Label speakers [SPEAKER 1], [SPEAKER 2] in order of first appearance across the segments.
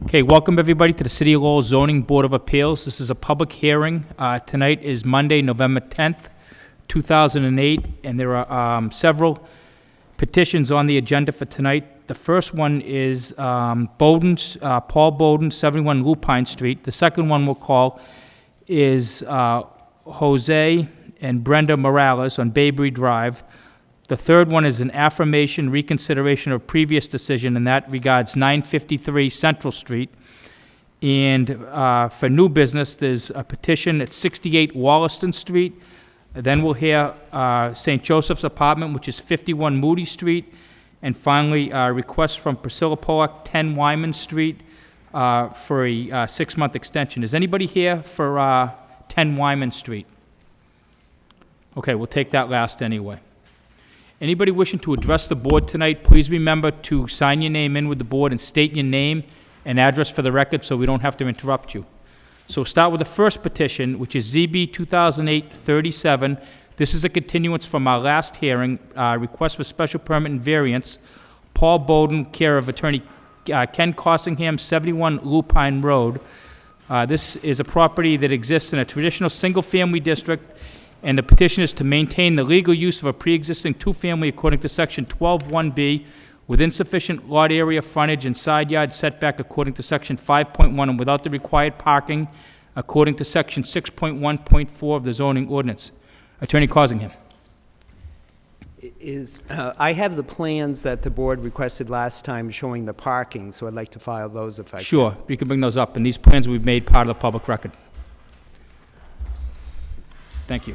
[SPEAKER 1] Okay, welcome everybody to the City of Lowell Zoning Board of Appeals. This is a public hearing. Tonight is Monday, November 10th, 2008, and there are several petitions on the agenda for tonight. The first one is Paul Bowden, 71 Lupine Street. The second one we'll call is Jose and Brenda Morales on Baybury Drive. The third one is an affirmation reconsideration of previous decision, and that regards 953 Central Street. And for new business, there's a petition at 68 Wollaston Street. Then we'll hear St. Joseph's Apartment, which is 51 Moody Street. And finally, a request from Priscilla Pollock, 10 Wyman Street, for a 6-month extension. Is anybody here for 10 Wyman Street? Okay, we'll take that last anyway. Anybody wishing to address the board tonight, please remember to sign your name in with the board and state your name and address for the record so we don't have to interrupt you. So we'll start with the first petition, which is ZB 2008-37. This is a continuance from our last hearing, request for special permit and variance. Paul Bowden, care of attorney Ken Cossingham, 71 Lupine Road. This is a property that exists in a traditional single-family district, and the petition is to maintain the legal use of a pre-existing two-family according to Section 12(1)B with insufficient lot area, frontage, and side yard setback according to Section 5.1 and without the required parking according to Section 6.1.4 of the zoning ordinance. Attorney Cossingham.
[SPEAKER 2] I have the plans that the board requested last time showing the parking, so I'd like to file those if I can.
[SPEAKER 1] Sure, you can bring those up, and these plans we've made part of the public record. Thank you.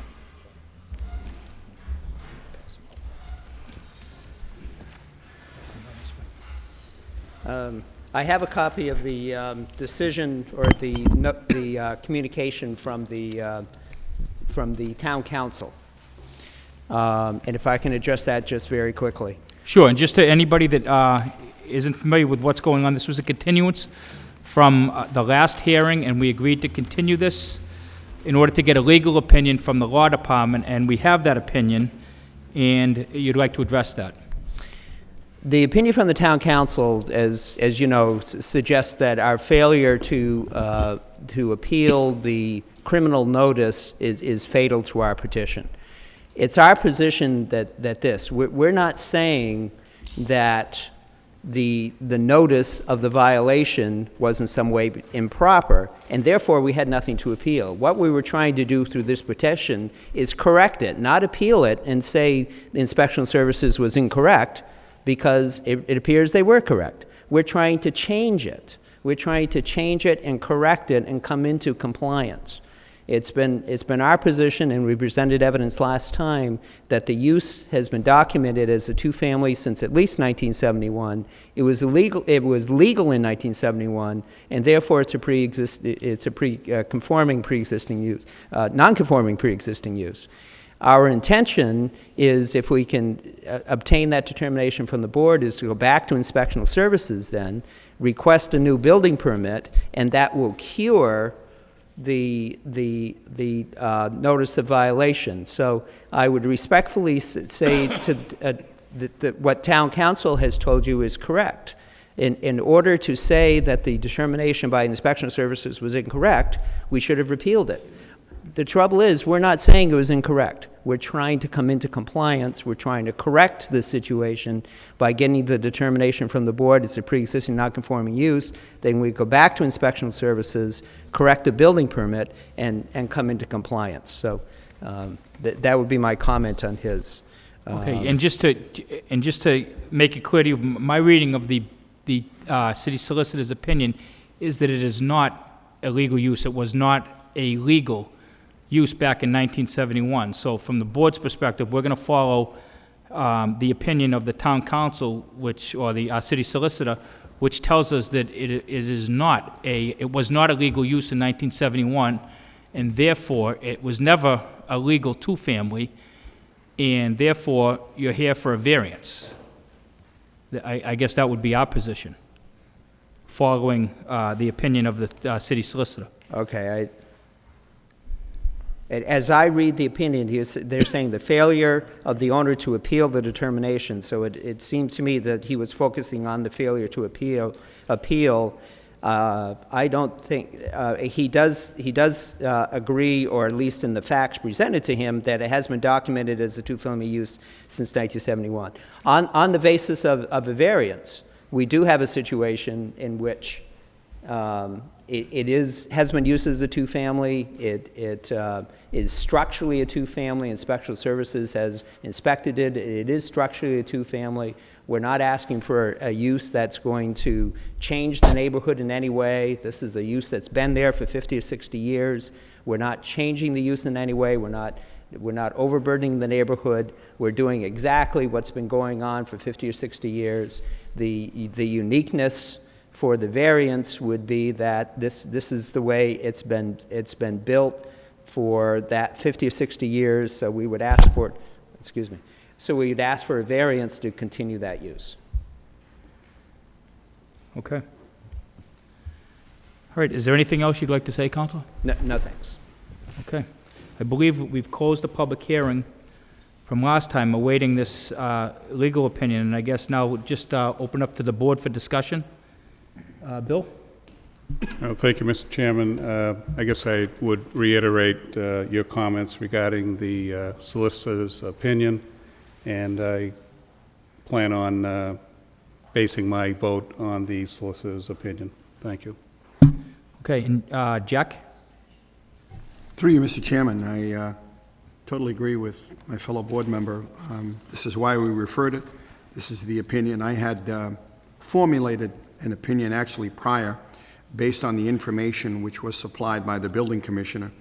[SPEAKER 2] I have a copy of the decision or the communication from the town council, and if I can address that just very quickly.
[SPEAKER 1] Sure, and just to anybody that isn't familiar with what's going on, this was a continuance from the last hearing, and we agreed to continue this in order to get a legal opinion from the law department, and we have that opinion, and you'd like to address that.
[SPEAKER 2] The opinion from the town council, as you know, suggests that our failure to appeal the criminal notice is fatal to our petition. It's our position that we're not saying that the notice of the violation was in some way improper, and therefore we had nothing to appeal. What we were trying to do through this petition is correct it, not appeal it and say the inspection services was incorrect, because it appears they were correct. We're trying to change it. We're trying to change it and correct it and come into compliance. It's been our position, and we presented evidence last time, that the use has been documented as a two-family since at least 1971. It was legal in 1971, and therefore it's a conforming pre-existing use, non-conforming pre-existing use. Our intention is, if we can obtain that determination from the board, is to go back to inspectional services then, request a new building permit, and that will cure the notice of violation. So I would respectfully say that what town council has told you is correct. In order to say that the determination by inspection services was incorrect, we should have repealed it. The trouble is, we're not saying it was incorrect. We're trying to come into compliance. We're trying to correct the situation by getting the determination from the board it's a pre-existing non-conforming use. Then we go back to inspection services, correct the building permit, and come into compliance. So that would be my comment on his.
[SPEAKER 1] Okay, and just to make it clear to you, my reading of the city solicitor's opinion is that it is not a legal use. It was not a legal use back in 1971. So from the board's perspective, we're going to follow the opinion of the town council, or the city solicitor, which tells us that it was not a legal use in 1971, and therefore it was never a legal two-family, and therefore you're here for a variance. I guess that would be our position, following the opinion of the city solicitor.
[SPEAKER 2] Okay, as I read the opinion, they're saying the failure of the owner to appeal the determination. So it seemed to me that he was focusing on the failure to appeal I don't think, he does agree, or at least in the facts presented to him, that it has been documented as a two-family use since 1971. On the basis of a variance, we do have a situation in which has been used as a two-family. It is structurally a two-family, and Special Services has inspected it. It is structurally a two-family. We're not asking for a use that's going to change the neighborhood in any way. This is a use that's been there for 50 or 60 years. We're not changing the use in any way. We're not overburdening the neighborhood. We're doing exactly what's been going on for 50 or 60 years. The uniqueness for the variance would be that this is the way it's been built for that 50 or 60 years. So we would ask for, excuse me. So we'd ask for a variance to continue that use.
[SPEAKER 1] Okay. All right, is there anything else you'd like to say, Counsel?
[SPEAKER 2] No thanks.
[SPEAKER 1] Okay. I believe we've closed the public hearing from last time, awaiting this legal opinion, and I guess now we'll just open up to the board for discussion. Bill?
[SPEAKER 3] Thank you, Mr. Chairman. I guess I would reiterate your comments regarding the solicitor's opinion, and I plan on basing my vote on the solicitor's opinion. Thank you.
[SPEAKER 1] Okay, and Jack?
[SPEAKER 4] Through you, Mr. Chairman, I totally agree with my fellow board member. This is why we referred it. This is the opinion. I had formulated an opinion actually prior, based on the information which was supplied by the building commissioner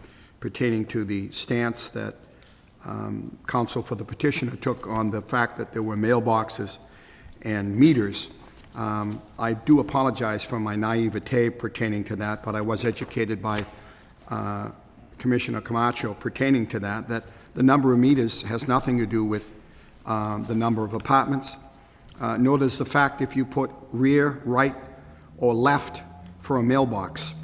[SPEAKER 4] pertaining to the stance that counsel for the petitioner took on the fact that there were mailboxes and meters. I do apologize for my naivete pertaining to that, but I was educated by Commissioner Camacho pertaining to that the number of meters has nothing to do with the number of apartments, nor does the fact if you put rear, right, or left for a mailbox.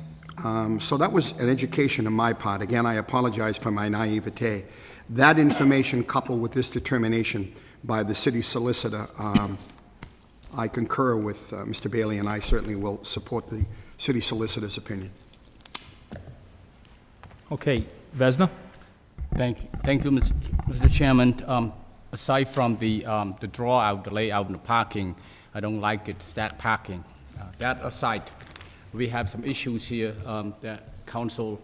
[SPEAKER 4] So that was an education on my part. Again, I apologize for my naivete. That information coupled with this determination by the city solicitor, I concur with Mr. Bailey, and I certainly will support the city solicitor's opinion.
[SPEAKER 1] Okay, Vesna?
[SPEAKER 5] Thank you, Mr. Chairman. Aside from the draw out, the layout, and the parking, I don't like it, stacked parking. That aside, we have some issues here that council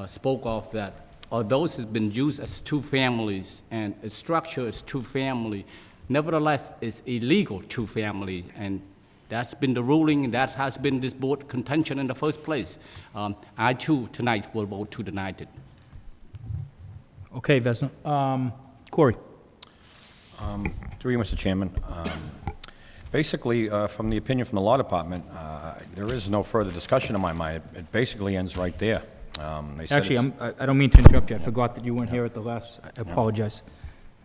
[SPEAKER 5] spoke of, that although it has been used as two families and its structure is two family, nevertheless it's illegal two family, and that's been the ruling, and that has been this board contention in the first place. I too tonight will vote to deny it.
[SPEAKER 1] Okay, Vesna. Corey?
[SPEAKER 6] Through you, Mr. Chairman. Basically, from the opinion from the law department, there is no further discussion in my mind. It basically ends right there. They said
[SPEAKER 1] Actually, I don't mean to interrupt you. I forgot that you weren't here at the last. I apologize.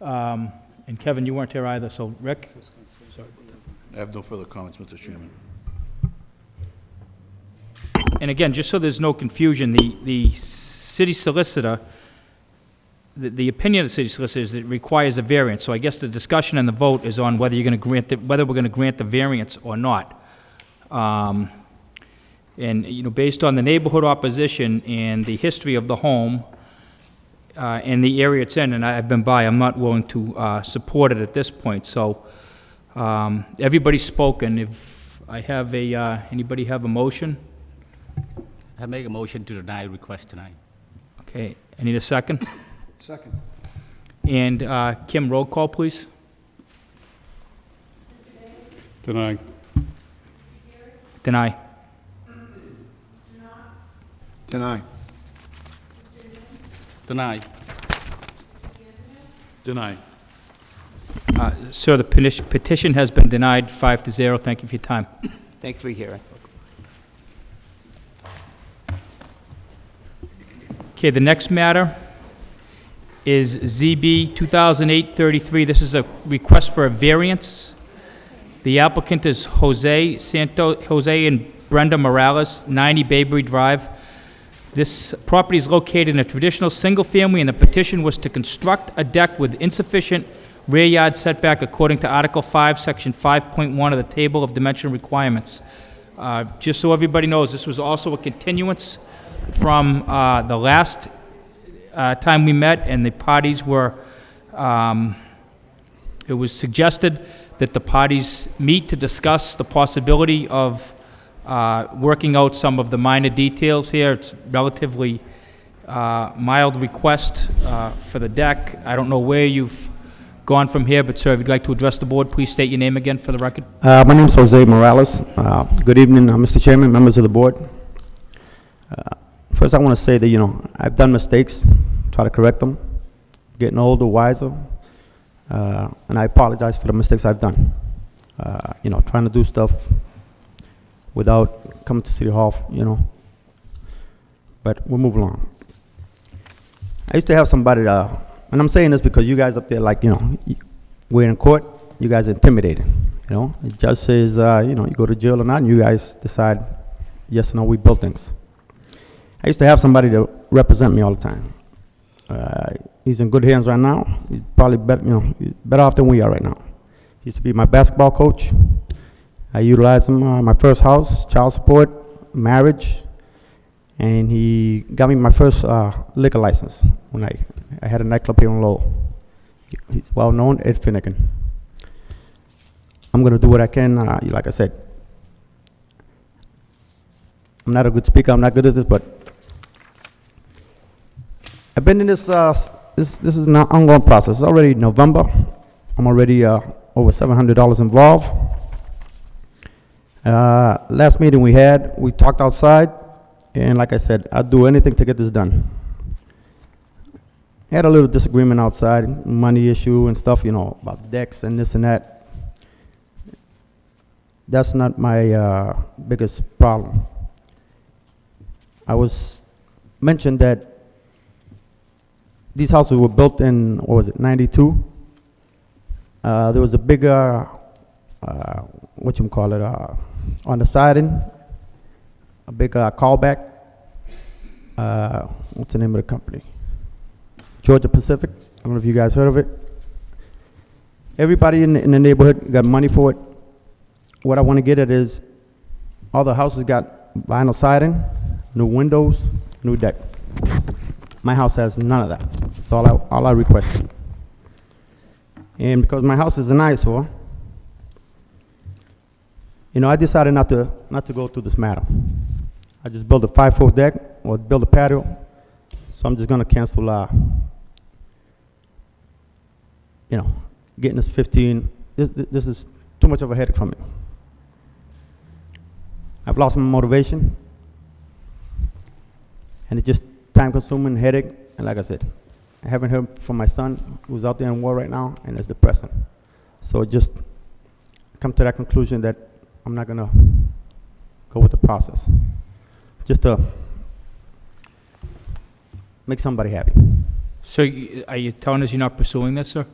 [SPEAKER 1] And Kevin, you weren't here either, so Rick?
[SPEAKER 3] I have no further comments, Mr. Chairman.
[SPEAKER 1] And again, just so there's no confusion, the city solicitor, the opinion of the city solicitor is that it requires a variance. So I guess the discussion and the vote is on whether you're going to grant whether we're going to grant the variance or not. And you know, based on the neighborhood opposition and the history of the home and the area it's in, and I've been by, I'm not willing to support it at this point. So everybody's spoken. If I have anybody have a motion?
[SPEAKER 5] I make a motion to deny request tonight.
[SPEAKER 1] Okay, I need a second.
[SPEAKER 4] Second.
[SPEAKER 1] And Kim, roll call, please.
[SPEAKER 3] Deny.
[SPEAKER 1] Deny.
[SPEAKER 4] Deny.
[SPEAKER 5] Deny.
[SPEAKER 3] Deny.
[SPEAKER 1] Sir, the petition has been denied 5-0. Thank you for your time.
[SPEAKER 2] Thank you for hearing.
[SPEAKER 1] Okay, the next matter is ZB 2008-33. This is a request for a variance. The applicant is Jose and Brenda Morales, 90 Bayberry Drive. This property is located in a traditional single-family, and the petition was to construct a deck with insufficient rear yard setback according to Article 5, Section 5.1 of the Table of Dimensional Requirements. Just so everybody knows, this was also a continuance from the last time we met, and the parties were, it was suggested that the parties meet to discuss the possibility of working out some of the minor details here. It's relatively mild request for the deck. I don't know where you've gone from here, but sir, if you'd like to address the board, please state your name again for the record.
[SPEAKER 7] My name is Jose Morales. Good evening, Mr. Chairman, members of the board. First, I want to say that, I've done mistakes, try to correct them, getting older, wiser, and I apologize for the mistakes I've done. Trying to do stuff without coming to City Hall, but we'll move along. I used to have somebody, and I'm saying this because you guys up there, we're in court, you guys are intimidated, The judge says, you go to jail or not, and you guys decide yes or no, we build things. I used to have somebody to represent me all the time. He's in good hands right now. He's probably he's better off than we are right now. He used to be my basketball coach. I utilized him my first house, child support, marriage, and he got me my first liquor license when I had a nightclub here in Lowell. He's well known, Ed Finnegan. I'm going to do what I can. Like I said, I'm not a good speaker. I'm not good at this, but I've been in this. This is an ongoing process. It's already November. I'm already over $700 involved. Last meeting we talked outside, and like I said, I'd do anything to get this done. Had a little disagreement outside, money issue and stuff, about decks and this and that. That's not my biggest problem. I was mentioned that these houses were built in, 92? There was a bigger, on the siding, a big callback. What's the name of the company? Georgia Pacific. I don't know if you guys heard of it. Everybody in the neighborhood got money for it. What I want to get at is all the houses got vinyl siding, new windows, new deck. My house has none of that. That's all I requested. And because my house is an eyesore, I decided not to go through this matter. I just built a 5-foot deck or build a patio. So I'm just going to cancel, getting this 15. This is too much of a headache for me. I've lost my motivation, and it's just time-consuming, headache, and like I said, I haven't heard from my son, who's out there in war right now, and it's depressing. So just come to that conclusion that I'm not gonna go with the process, just to make somebody happy.
[SPEAKER 1] So are you telling us you're not pursuing this, sir?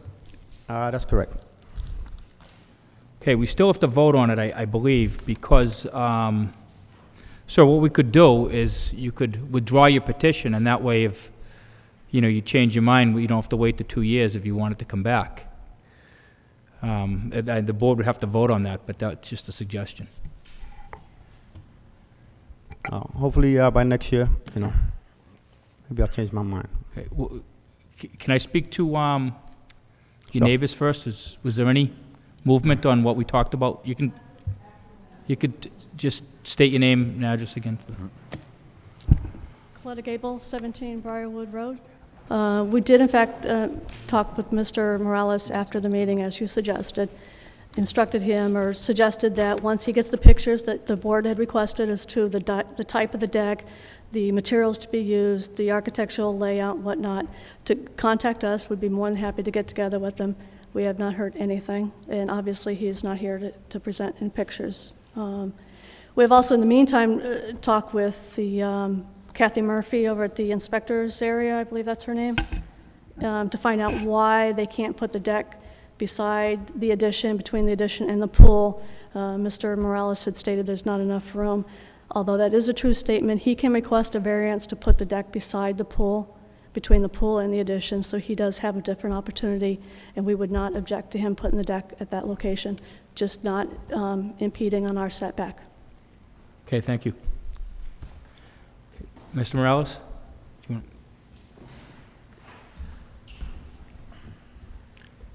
[SPEAKER 7] That's correct.
[SPEAKER 1] Okay, we still have to vote on it, I believe, because, so what we could do is you could withdraw your petition, and that way if, you change your mind, you don't have to wait the 2 years if you want it to come back. The board would have to vote on that, but that's just a suggestion.
[SPEAKER 7] Hopefully by next year, maybe I'll change my mind.
[SPEAKER 1] Okay, can I speak to your
[SPEAKER 7] Sure.
[SPEAKER 1] neighbors first? Was there any movement on what we talked about? You could just state your name and address again.
[SPEAKER 8] Coletta Gable, 17 Briarwood Road. We did, in fact, talk with Mr. Morales after the meeting, as you suggested, instructed him or suggested that once he gets the pictures that the board had requested as to the type of the deck, the materials to be used, the architectural layout, whatnot, to contact us. We'd be more than happy to get together with them. We have not heard anything, and obviously he's not here to present in pictures. We have also, in the meantime, talked with the Kathy Murphy over at the inspector's area, I believe that's her name, to find out why they can't put the deck beside the addition, between the addition and the pool. Mr. Morales had stated there's not enough room. Although that is a true statement, he can request a variance to put the deck beside the pool, between the pool and the addition, so he does have a different opportunity, and we would not object to him putting the deck at that location, just not impeding on our setback.
[SPEAKER 1] Okay, thank you. Mr. Morales? Do you want-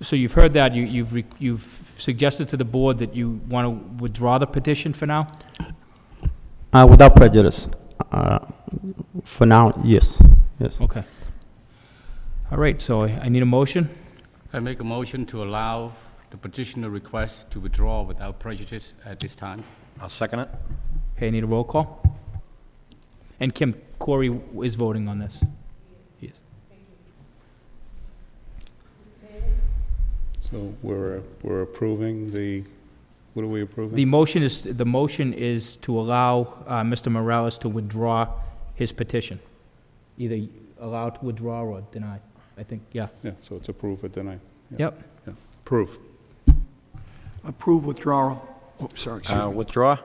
[SPEAKER 1] So you've heard that, you've suggested to the board that you want to withdraw the petition for now?
[SPEAKER 7] Without prejudice. For now, yes, yes.
[SPEAKER 1] Okay. All right, so I need a motion.
[SPEAKER 5] I make a motion to allow the petitioner request to withdraw without prejudice at this time.
[SPEAKER 6] I'll second it.
[SPEAKER 1] Okay, I need a roll call. And Kim, Corey is voting on this. Yes.
[SPEAKER 3] So we're approving the, what are we approving?
[SPEAKER 1] The motion is to allow Mr. Morales to withdraw his petition. Either allow to withdraw or deny, I think, yeah.
[SPEAKER 3] Yeah, so it's approve or deny. Yeah,
[SPEAKER 1] Yep.
[SPEAKER 3] yeah. Approve.
[SPEAKER 4] Approve withdrawal. Oh, sorry, excuse me.
[SPEAKER 6] Withdraw?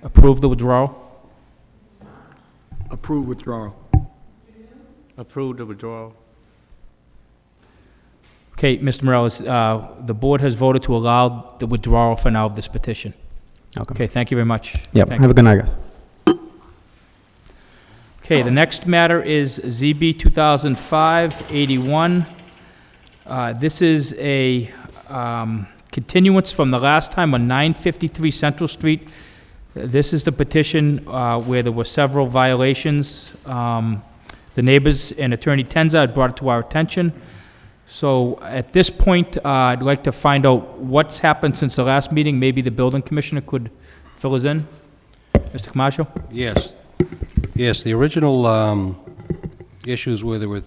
[SPEAKER 1] Approve the withdrawal.
[SPEAKER 4] Approve withdrawal.
[SPEAKER 5] Approve the withdrawal.
[SPEAKER 1] Okay, Mr. Morales, the board has voted to allow the withdrawal for now of this petition. Okay, thank you very much.
[SPEAKER 7] Yep,
[SPEAKER 1] Thank
[SPEAKER 7] have a good night, guys.
[SPEAKER 1] Okay, the next matter is ZB 2005-81. This is a continuance from the last time on 953 Central Street. This is the petition where there were several violations. The neighbors and Attorney Tenza had brought it to our attention. So at this point, I'd like to find out what's happened since the last meeting. Maybe the building commissioner could fill us in. Mr. Camacho?
[SPEAKER 9] Yes. Yes, the original issues were there were,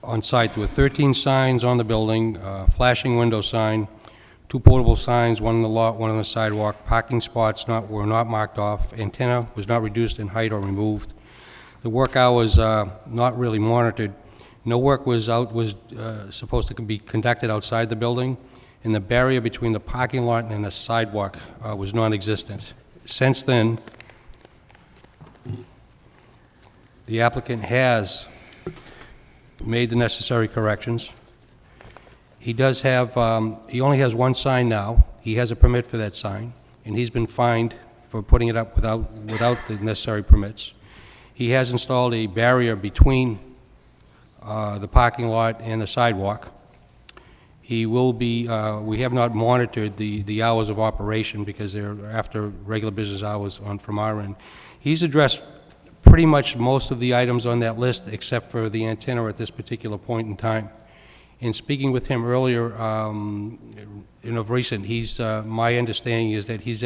[SPEAKER 9] on site, there were 13 signs on the building, flashing window sign, 2 portable signs, one in the lot, one on the sidewalk, parking spots were not marked off, antenna was not reduced in height or removed. The work hours not really monitored. No work was supposed to be conducted outside the building, and the barrier between the parking lot and the sidewalk was non-existent. Since then, the applicant has made the necessary corrections. He does have, he only has one sign now. He has a permit for that sign, and he's been fined for putting it up without the necessary permits. He has installed a barrier between the parking lot and the sidewalk. He will be, we have not monitored the hours of operation because they're after regular business hours from our end. He's addressed pretty much most of the items on that list except for the antenna at this particular point in time. In speaking with him earlier, of recent, my understanding is that he's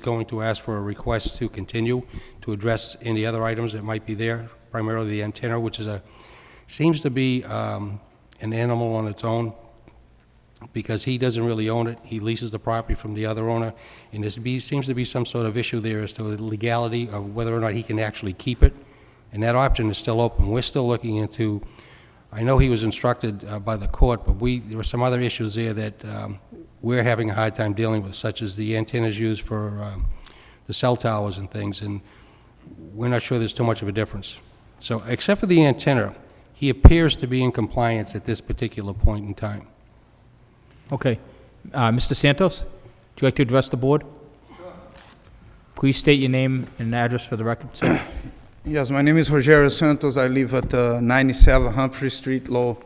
[SPEAKER 9] going to ask for a request to continue to address any other items that might be there, primarily the antenna, which is seems to be an animal on its own because he doesn't really own it. He leases the property from the other owner, and there seems to be some sort of issue there as to the legality of whether or not he can actually keep it, and that option is still open. We're still looking into, I know he was instructed by the court, but there were some other issues there that we're having a hard time dealing with, such as the antennas used for the cell towers and things, and we're not sure there's too much of a difference. So, except for the antenna, he appears to be in compliance at this particular point in time.
[SPEAKER 1] Okay. Mr. Santos, would you like to address the board? Sure. Please state your name and address for the record, sir.
[SPEAKER 10] Yes, my name is Rogério Santos. I live at 97 Humphrey Street, Lowell.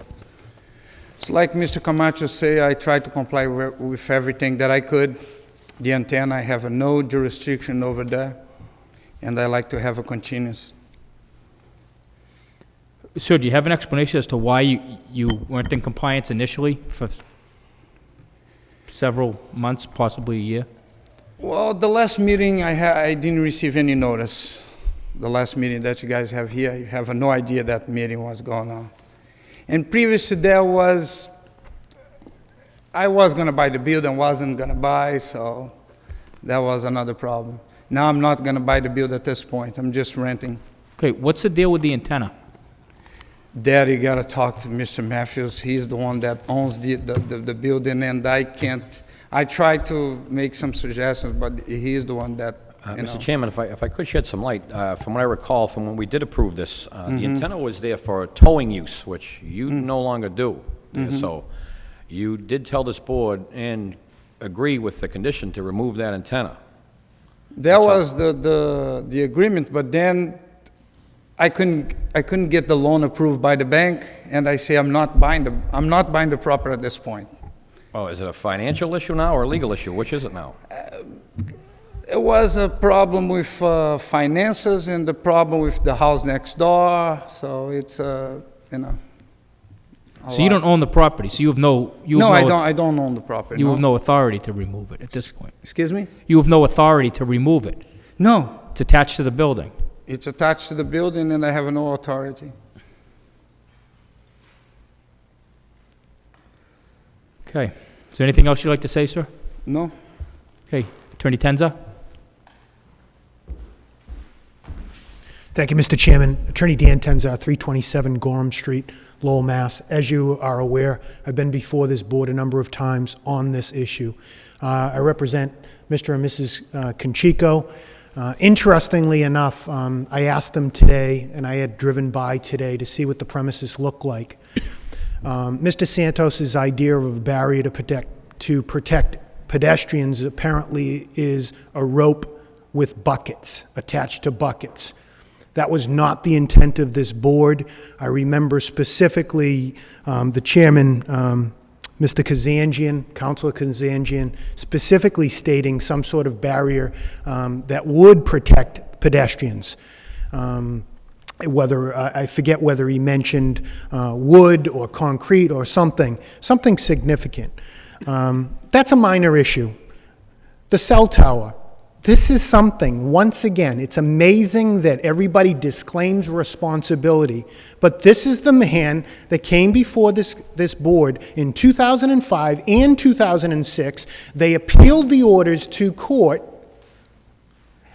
[SPEAKER 10] It's like Mr. Camacho say, I tried to comply with everything that I could. The antenna, I have no jurisdiction over there, and I like to have a continuous.
[SPEAKER 1] Sir, do you have an explanation as to why you weren't in compliance initially for several months, possibly a year?
[SPEAKER 10] Well, the last meeting I didn't receive any notice. The last meeting that you guys have here, you have no idea that meeting was going on. And previous to that I was going to buy the building, wasn't going to buy, so that was another problem. Now I'm not going to buy the building at this point. I'm just renting.
[SPEAKER 1] Okay, what's the deal with the antenna?
[SPEAKER 10] There you got to talk to Mr. Matthews. He's the one that owns the building, and I can't. I tried to make some suggestions, but he's the one that,
[SPEAKER 6] Mr. Chairman, if I could shed some light, from what I recall, from when we did approve this, the antenna was there for towing use, which you no longer do. So you did tell this board and agree with the condition to remove that antenna.
[SPEAKER 10] That was the agreement, but then I couldn't get the loan approved by the bank, and I say I'm not buying the property at this point.
[SPEAKER 6] Oh, is it a financial issue now or a legal issue? Which is it now?
[SPEAKER 10] It was a problem with finances and the problem with the house next door, so it's a
[SPEAKER 1] So you don't own the property, so you have no...
[SPEAKER 10] No, I don't own the property.
[SPEAKER 1] You have no authority to remove it at this point.
[SPEAKER 10] Excuse me?
[SPEAKER 1] You have no authority to remove it.
[SPEAKER 10] No,
[SPEAKER 1] It's attached to the building.
[SPEAKER 10] it's attached to the building and I have no authority.
[SPEAKER 1] Okay. Is there anything else you'd like to say, sir?
[SPEAKER 10] No?
[SPEAKER 1] Okay. Attorney Tenza?
[SPEAKER 11] Thank you, Mr. Chairman. Attorney Dan Tenza, 327 Gorham Street, Lowell, Mass. As you are aware, I've been before this board a number of times on this issue. I represent Mr. and Mrs. Conchico. Interestingly enough, I asked them today, and I had driven by today to see what the premises look like. Mr. Santos's idea of a barrier to protect pedestrians apparently is a rope with buckets, attached to buckets. That was not the intent of this board. I remember specifically the chairman, Mr. Kazanjian, Councilor Kazanjian, specifically stating some sort of barrier that would protect pedestrians. I forget whether he mentioned wood or concrete or something significant. That's a minor issue. The cell tower. This is something, once again, it's amazing that everybody disclaims responsibility, but this is the man that came before this board in 2005 and 2006. They appealed the orders to court,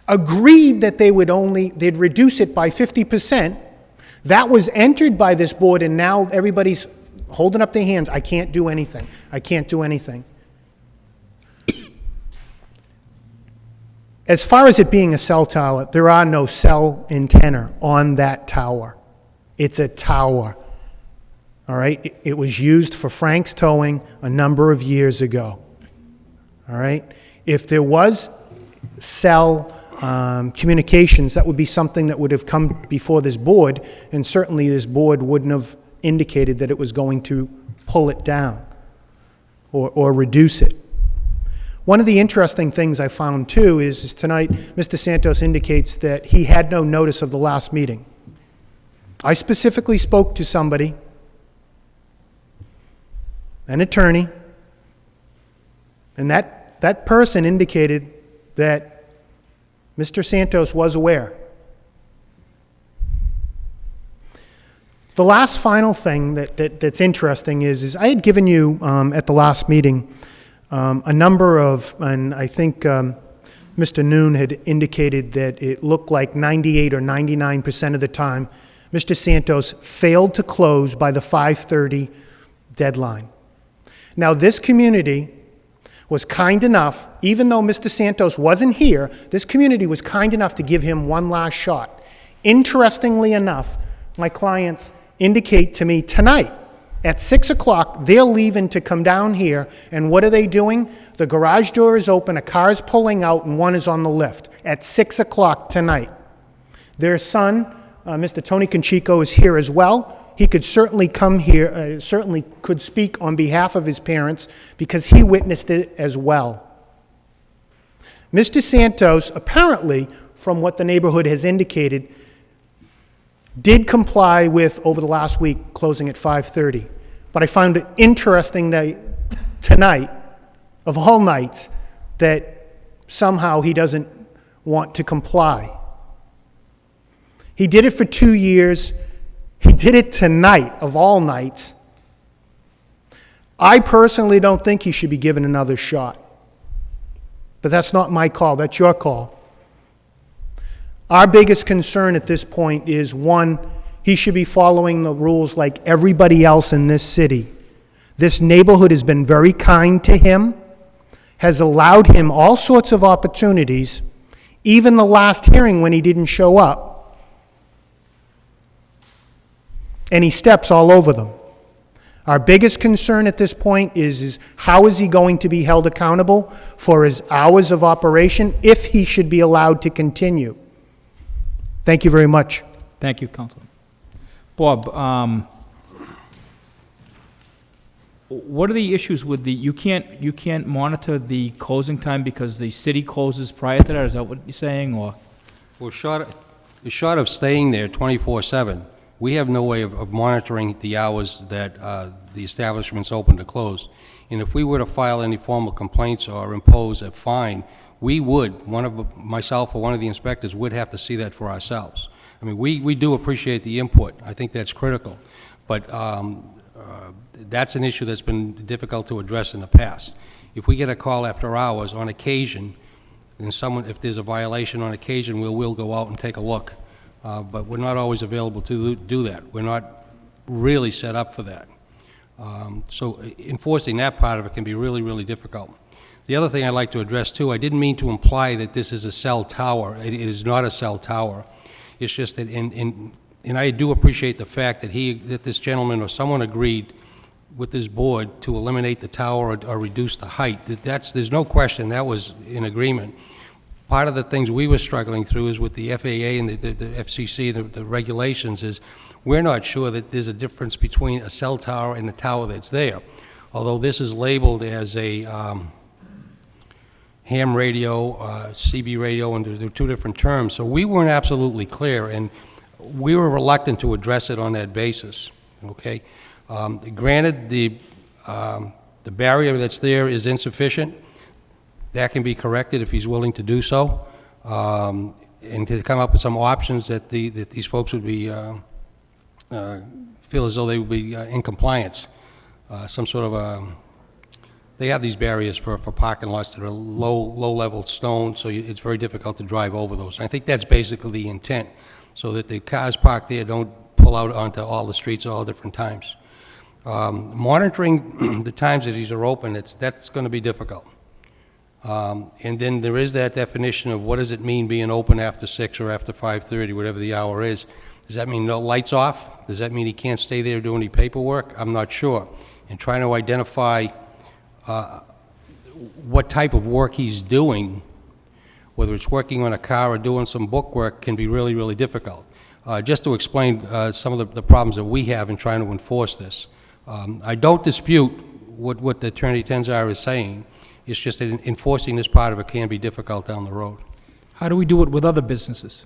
[SPEAKER 11] agreed that they'd reduce it by 50%. That was entered by this board, and now everybody's holding up their hands. I can't do anything. I can't do anything. As far as it being a cell tower, there are no cell antenna on that tower. It's a tower. All right? It was used for Frank's Towing a number of years ago. All right? If there was cell communications, that would be something that would have come before this board, and certainly this board wouldn't have indicated that it was going to pull it down or reduce it. One of the interesting things I found, too, is tonight Mr. Santos indicates that he had no notice of the last meeting. I specifically spoke to somebody, an attorney, and that person indicated that Mr. Santos was aware. The last final thing that's interesting is I had given you at the last meeting a number of, and I think Mr. Noon had indicated that it looked like 98 or 99% of the time, Mr. Santos failed to close by the 5:30 deadline. Now, this community was kind enough, even though Mr. Santos wasn't here, this community was kind enough to give him one last shot. Interestingly enough, my clients indicate to me tonight, at 6 o'clock, they're leaving to come down here, and what are they doing? The garage door is open, a car is pulling out, and one is on the lift at 6 o'clock tonight. Their son, Mr. Tony Conchico, is here as well. He could certainly come here, certainly could speak on behalf of his parents, because he witnessed it as well. Mr. Santos, apparently, from what the neighborhood has indicated, did comply with, over the last week, closing at 5:30. But I found it interesting that tonight, of all nights, that somehow he doesn't want to comply. He did it for 2 years. He did it tonight, of all nights. I personally don't think he should be given another shot. But that's not my call, that's your call. Our biggest concern at this point is, one, he should be following the rules like everybody else in this city. This neighborhood has been very kind to him, has allowed him all sorts of opportunities, even the last hearing when he didn't show up. And he steps all over them. Our biggest concern at this point is how is he going to be held accountable for his hours of operation if he should be allowed to continue? Thank you very much.
[SPEAKER 1] Thank you, Councilman. Bob, what are the issues with the, you can't monitor the closing time because the city closes prior to that? Is that what you're saying, or?
[SPEAKER 9] Well, short of staying there 24/7, we have no way of monitoring the hours that the establishment's open to close. And if we were to file any formal complaints or impose a fine, we would, myself or one of the inspectors would have to see that for ourselves. I mean, we do appreciate the input. I think that's critical. But that's an issue that's been difficult to address in the past. If we get a call after hours, on occasion, and if there's a violation on occasion, we'll go out and take a look. But we're not always available to do that. We're not really set up for that. So enforcing that part of it can be really, really difficult. The other thing I'd like to address, too, I didn't mean to imply that this is a cell tower. It is not a cell tower. It's just that, and I do appreciate the fact that this gentleman or someone agreed with this board to eliminate the tower or reduce the height. There's no question that was in agreement. Part of the things we were struggling through is with the FAA and the FCC, the regulations, is we're not sure that there's a difference between a cell tower and the tower that's there. Although this is labeled as a ham radio, CB radio, and there are two different terms. So we weren't absolutely clear, and we were reluctant to address it on that basis, okay? Granted, the barrier that's there is insufficient. That can be corrected if he's willing to do so, and to come up with some options that these folks would be feel as though they would be in compliance. Some sort of they have these barriers for parking lots that are low-level stone, so it's very difficult to drive over those. And I think that's basically the intent, so that the cars parked there don't pull out onto all the streets at all different times. Monitoring the times that these are open, that's going to be difficult. And then there is that definition of what does it mean being open after 6 or after 5:30, whatever the hour is. Does that mean no lights off? Does that mean he can't stay there doing any paperwork? I'm not sure. And trying to identify what type of work he's doing, whether it's working on a car or doing some book work, can be really, really difficult. Just to explain some of the problems that we have in trying to enforce this. I don't dispute what the Attorney Tenzar is saying. It's just that enforcing this part of it can be difficult down the road.
[SPEAKER 1] How do we do it with other businesses?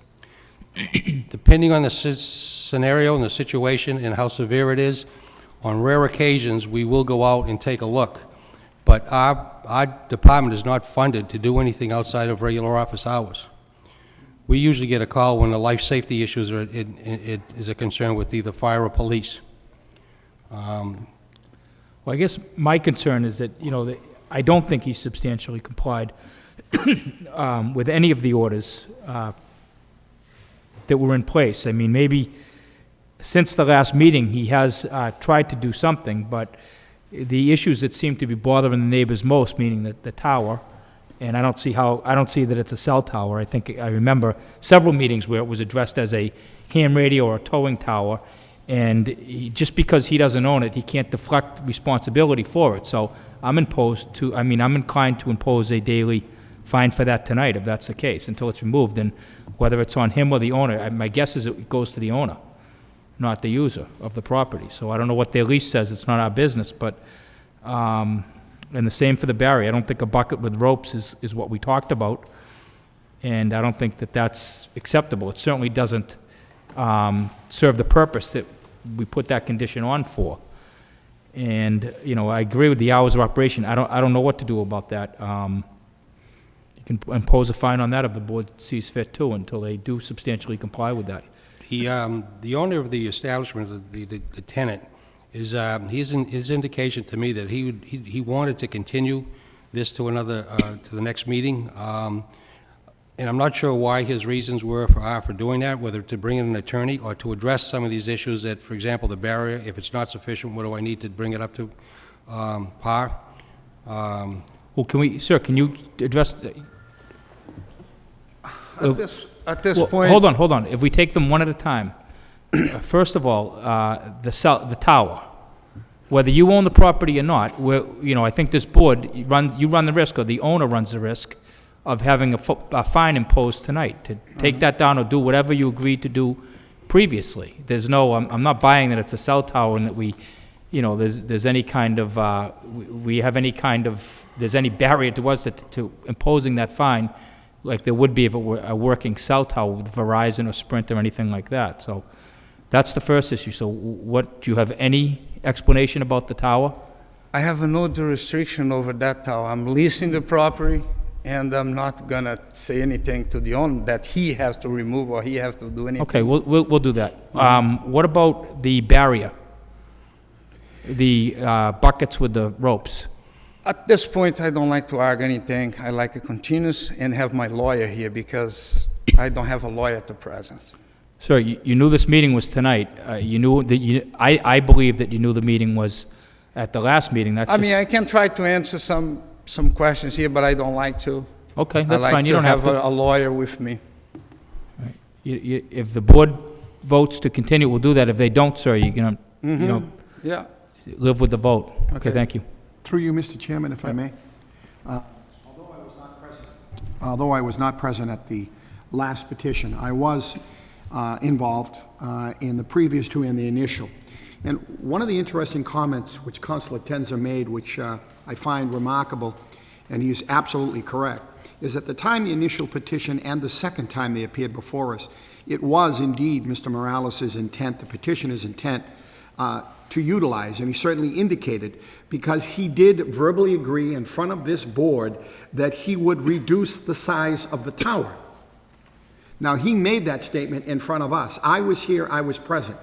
[SPEAKER 9] Depending on the scenario and the situation and how severe it is, on rare occasions, we will go out and take a look. But our department is not funded to do anything outside of regular office hours. We usually get a call when the life safety issues is a concern with either fire or police.
[SPEAKER 1] Well, I guess my concern is that, I don't think he's substantially complied with any of the orders that were in place. I mean, maybe since the last meeting, he has tried to do something, but the issues that seem to be bothering the neighbors most, meaning the tower, and I don't see that it's a cell tower. I remember several meetings where it was addressed as a ham radio or a towing tower, and just because he doesn't own it, he can't deflect responsibility for it. So I'm inclined to impose a daily fine for that tonight, if that's the case, until it's removed. And whether it's on him or the owner, my guess is it goes to the owner, not the user of the property. So I don't know what their lease says, it's not our business, but, and the same for the barrier. I don't think a bucket with ropes is what we talked about, and I don't think that that's acceptable. It certainly doesn't serve the purpose that we put that condition on for. And, I agree with the hours of operation. I don't know what to do about that. You can impose a fine on that if the board sees fit too, until they do substantially comply with that.
[SPEAKER 9] The owner of the establishment, the tenant, his indication to me that he wanted to continue this to the next meeting. And I'm not sure why his reasons were for doing that, whether to bring in an attorney or to address some of these issues that, for example, the barrier, if it's not sufficient, what do I need to bring it up to par?
[SPEAKER 1] Well, can you address?
[SPEAKER 10] At this point...
[SPEAKER 1] Hold on. If we take them one at a time. First of all, the tower. whether you own the property or not, I think this board, you run the risk, or the owner runs the risk of having a fine imposed tonight, to take that down or do whatever you agreed to do previously. There's no, I'm not buying that it's a cell tower and that there's any kind of, there's any barrier to us to imposing that fine, like there would be if it were a working cell tower with Verizon or Sprint or anything like that. So that's the first issue. So do you have any explanation about the tower?
[SPEAKER 10] I have no jurisdiction over that tower. I'm leasing the property, and I'm not gonna say anything to the owner that he has to remove or he has to do anything.
[SPEAKER 1] Okay, we'll do that. What about the barrier? The buckets with the ropes?
[SPEAKER 10] At this point, I don't like to argue anything. I like a continuous and have my lawyer here because I don't have a lawyer at the present.
[SPEAKER 1] Sir, you knew this meeting was tonight. You knew that I believe that you knew the meeting was at the last meeting. That's
[SPEAKER 10] I mean, I can try to answer some questions here, but I don't like to.
[SPEAKER 1] Okay, that's fine. You don't have to.
[SPEAKER 10] I like to have a lawyer with me.
[SPEAKER 1] If the board votes to continue, we'll do that. If they don't, sir, you're gonna,
[SPEAKER 10] Yeah.
[SPEAKER 1] live with the vote. Okay, thank you.
[SPEAKER 4] Through you, Mr. Chairman, if I may. Although I was not present at the last petition, I was involved in the previous two and the initial. And one of the interesting comments which Councilor Tenzer made, which I find remarkable, and he is absolutely correct, is at the time the initial petition and the second time they appeared before us, it was indeed Mr. Morales' intent, the petitioner's intent, to utilize, and he certainly indicated, because he did verbally agree in front of this board that he would reduce the size of the tower. Now, he made that statement in front of us. I was here, I was present.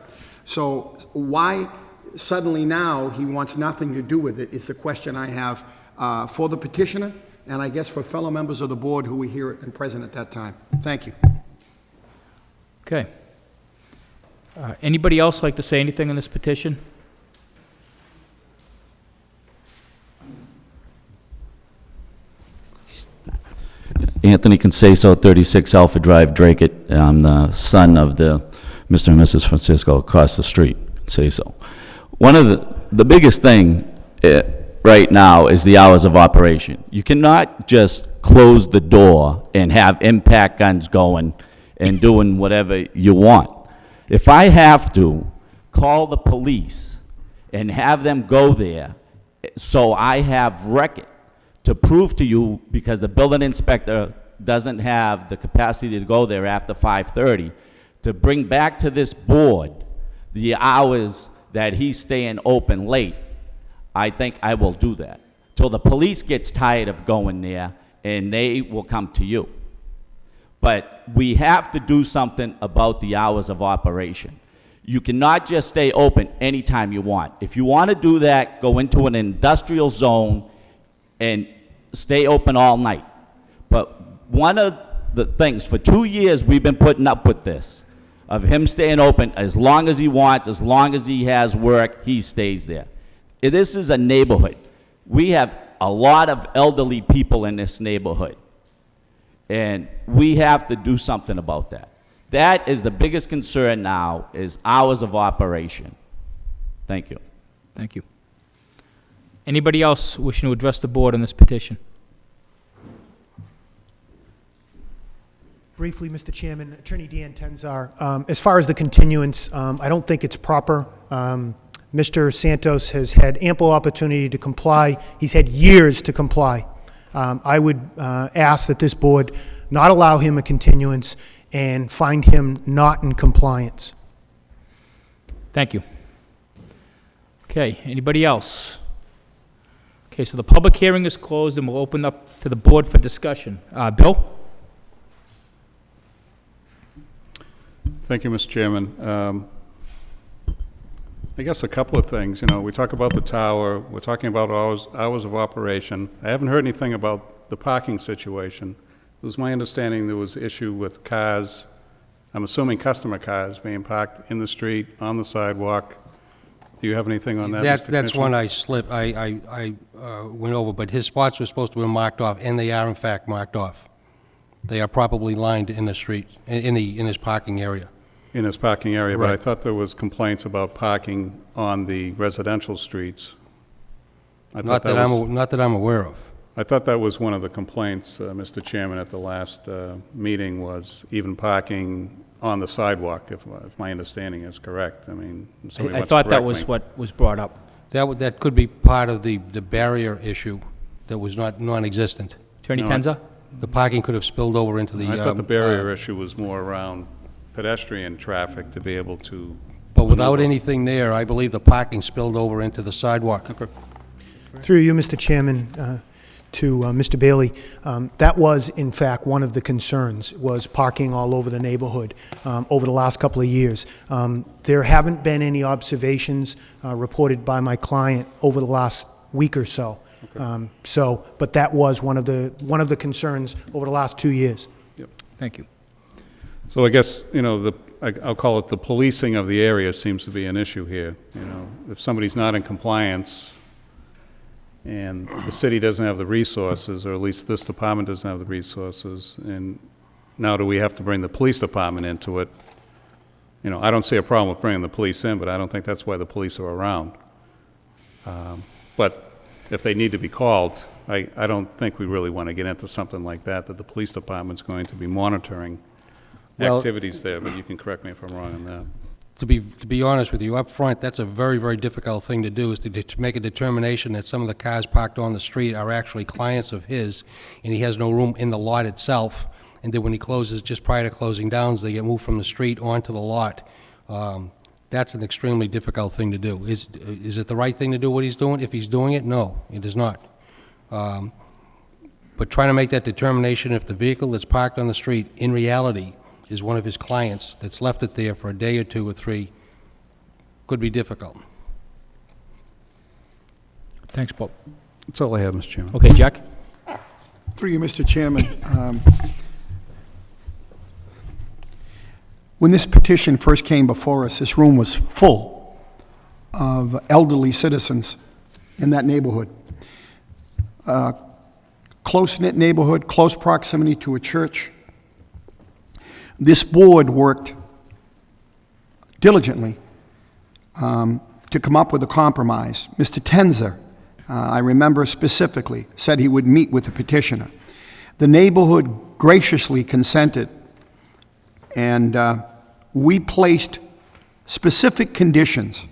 [SPEAKER 4] So why suddenly now he wants nothing to do with it is the question I have for the petitioner, and I guess for fellow members of the board who were here and present at that time. Thank you.
[SPEAKER 1] Okay. Anybody else like to say anything on this petition?
[SPEAKER 12] Anthony Conceso, 36 Alpha Drive, Dracut. I'm the son of the Mr. and Mrs. Francisco across the street, Conceso. One of the biggest thing right now is the hours of operation. You cannot just close the door and have impact guns going and doing whatever you want. If I have to call the police and have them go there, so I have record to prove to you, because the building inspector doesn't have the capacity to go there after 5:30, to bring back to this board the hours that he's staying open late, I think I will do that. Till the police gets tired of going there, and they will come to you. But we have to do something about the hours of operation. You cannot just stay open anytime you want. If you want to do that, go into an industrial zone and stay open all night. But one of the things, for 2 years we've been putting up with this, of him staying open as long as he wants, as long as he has work, he stays there. This is a neighborhood. We have a lot of elderly people in this neighborhood, and we have to do something about that. That is the biggest concern now, is hours of operation. Thank you.
[SPEAKER 1] Thank you. Anybody else wishing to address the board on this petition?
[SPEAKER 11] Briefly, Mr. Chairman, Attorney Dan Tenzar. As far as the continuance, I don't think it's proper. Mr. Santos has had ample opportunity to comply. He's had years to comply. I would ask that this board not allow him a continuance and find him not in compliance.
[SPEAKER 1] Thank you. Okay, anybody else? Okay, so the public hearing is closed, and we'll open up to the board for discussion. Bill?
[SPEAKER 3] Thank you, Mr. Chairman. I guess a couple of things. We talk about the tower. We're talking about hours of operation. I haven't heard anything about the parking situation. It was my understanding there was issue with cars, I'm assuming customer cars, being parked in the street, on the sidewalk. Do you have anything on that, Mr.
[SPEAKER 9] That's
[SPEAKER 3] Commissioner?
[SPEAKER 9] one I slipped, I went over, but his spots were supposed to be marked off, and they are in fact marked off. They are properly lined in the street, in his parking area.
[SPEAKER 3] in his parking area, but I
[SPEAKER 9] Right.
[SPEAKER 3] thought there was complaints about parking on the residential streets. I thought
[SPEAKER 9] Not that I'm aware of.
[SPEAKER 3] I thought that was one of the complaints, Mr. Chairman, at the last meeting, was even parking on the sidewalk, if my understanding is correct. I mean, somebody
[SPEAKER 1] I
[SPEAKER 3] wants to
[SPEAKER 1] thought that
[SPEAKER 3] correct
[SPEAKER 1] was
[SPEAKER 3] me.
[SPEAKER 1] what was brought up.
[SPEAKER 9] That could be part of the barrier issue that was non-existent.
[SPEAKER 1] Attorney
[SPEAKER 3] No,
[SPEAKER 1] Tenza?
[SPEAKER 9] The parking could have spilled over into the...
[SPEAKER 3] I thought the barrier issue was more around pedestrian traffic to be able to...
[SPEAKER 9] But without
[SPEAKER 3] maneuver.
[SPEAKER 9] anything there, I believe the parking spilled over into the sidewalk.
[SPEAKER 11] Through you, Mr. Chairman, to Mr. Bailey, that was, in fact, one of the concerns, was parking all over the neighborhood over the last couple of years. There haven't been any observations reported by my client over the last week or so. But that was one of the concerns over the last 2 years.
[SPEAKER 1] Thank you.
[SPEAKER 3] So I guess, you know, I'll call it the policing of the area seems to be an issue here. You know, if somebody's not in compliance and the city doesn't have the resources, or at least this department doesn't have the resources, and now do we have to bring the police department into it? You know, I don't see a problem with bringing the police in, but I don't think that's why the police are around. But if they need to be called, I don't think we really want to get into something like that the police department's going to be monitoring
[SPEAKER 9] Well-
[SPEAKER 3] activities there, but you can correct me if I'm wrong on that.
[SPEAKER 9] To be honest with you, up front, that's a very, very difficult thing to do, is to make a determination that some of the cars parked on the street are actually clients of his, and he has no room in the lot itself, and then when he closes, just prior to closing down, they get moved from the street onto the lot. That's an extremely difficult thing to do. Is it the right thing to do what he's doing? If he's doing it, no, it is not. But trying to make that determination if the vehicle that's parked on the street, in reality, is one of his clients that's left it there for a day or 2 or 3, could be difficult.
[SPEAKER 1] Thanks, Bob.
[SPEAKER 3] That's all I have, Mr. Chairman.
[SPEAKER 1] Okay, Jack?
[SPEAKER 4] Through you, Mr. Chairman, when this petition first came before us, this room was full of elderly citizens in that neighborhood. Close-knit neighborhood, close proximity to a church. This board worked diligently to come up with a compromise. Mr. Tenzer, I remember specifically, said he would meet with the petitioner. The neighborhood graciously consented, and we placed specific conditions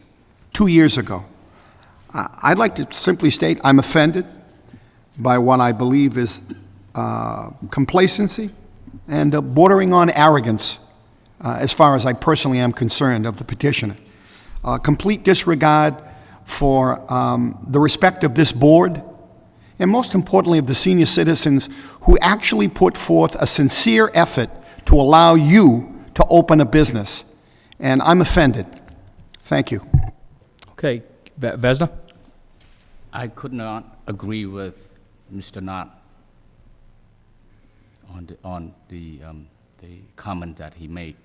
[SPEAKER 4] 2 years ago. I'd like to simply state I'm offended by what I believe is complacency and bordering on arrogance, as far as I personally am concerned, of the petitioner. Complete disregard for the respect of this board, and most importantly of the senior citizens who actually put forth a sincere effort to allow you to open a business. And I'm offended. Thank you.
[SPEAKER 1] Okay, Vesna?
[SPEAKER 5] I could not agree with Mr. Knott on the comment that he made.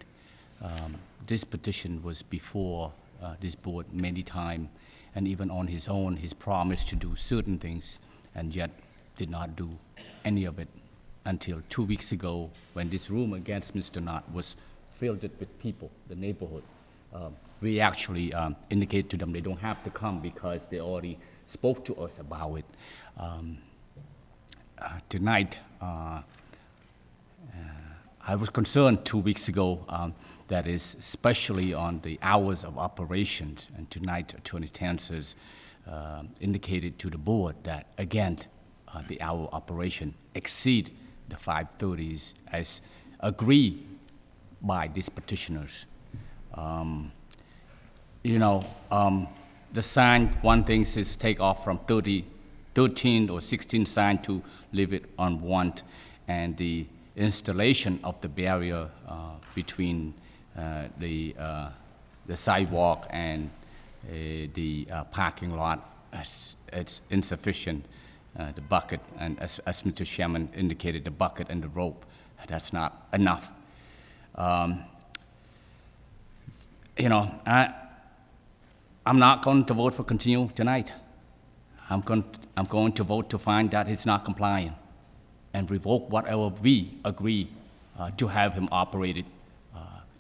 [SPEAKER 5] This petition was before this board many times, and even on his own, he's promised to do certain things, and yet did not do any of it until 2 weeks ago, when this room against Mr. Knott was filled with people, the neighborhood. We actually indicate to them they don't have to come because they already spoke to us about it. Tonight, I was concerned 2 weeks ago, that is especially on the hours of operations, and tonight Attorney Tanzers indicated to the board that again, the hour of operation exceed the 5:30s as agreed by these petitioners. The sign, one thing is take off from 13 or 16 sign to leave it on 1, and the installation of the barrier between the sidewalk and the parking lot, it's insufficient. The bucket, and as Mr. Chairman indicated, the bucket and the rope, that's not enough. I'm not going to vote for continue tonight. I'm going to vote to find that he's not compliant and revoke whatever we agree to have him operated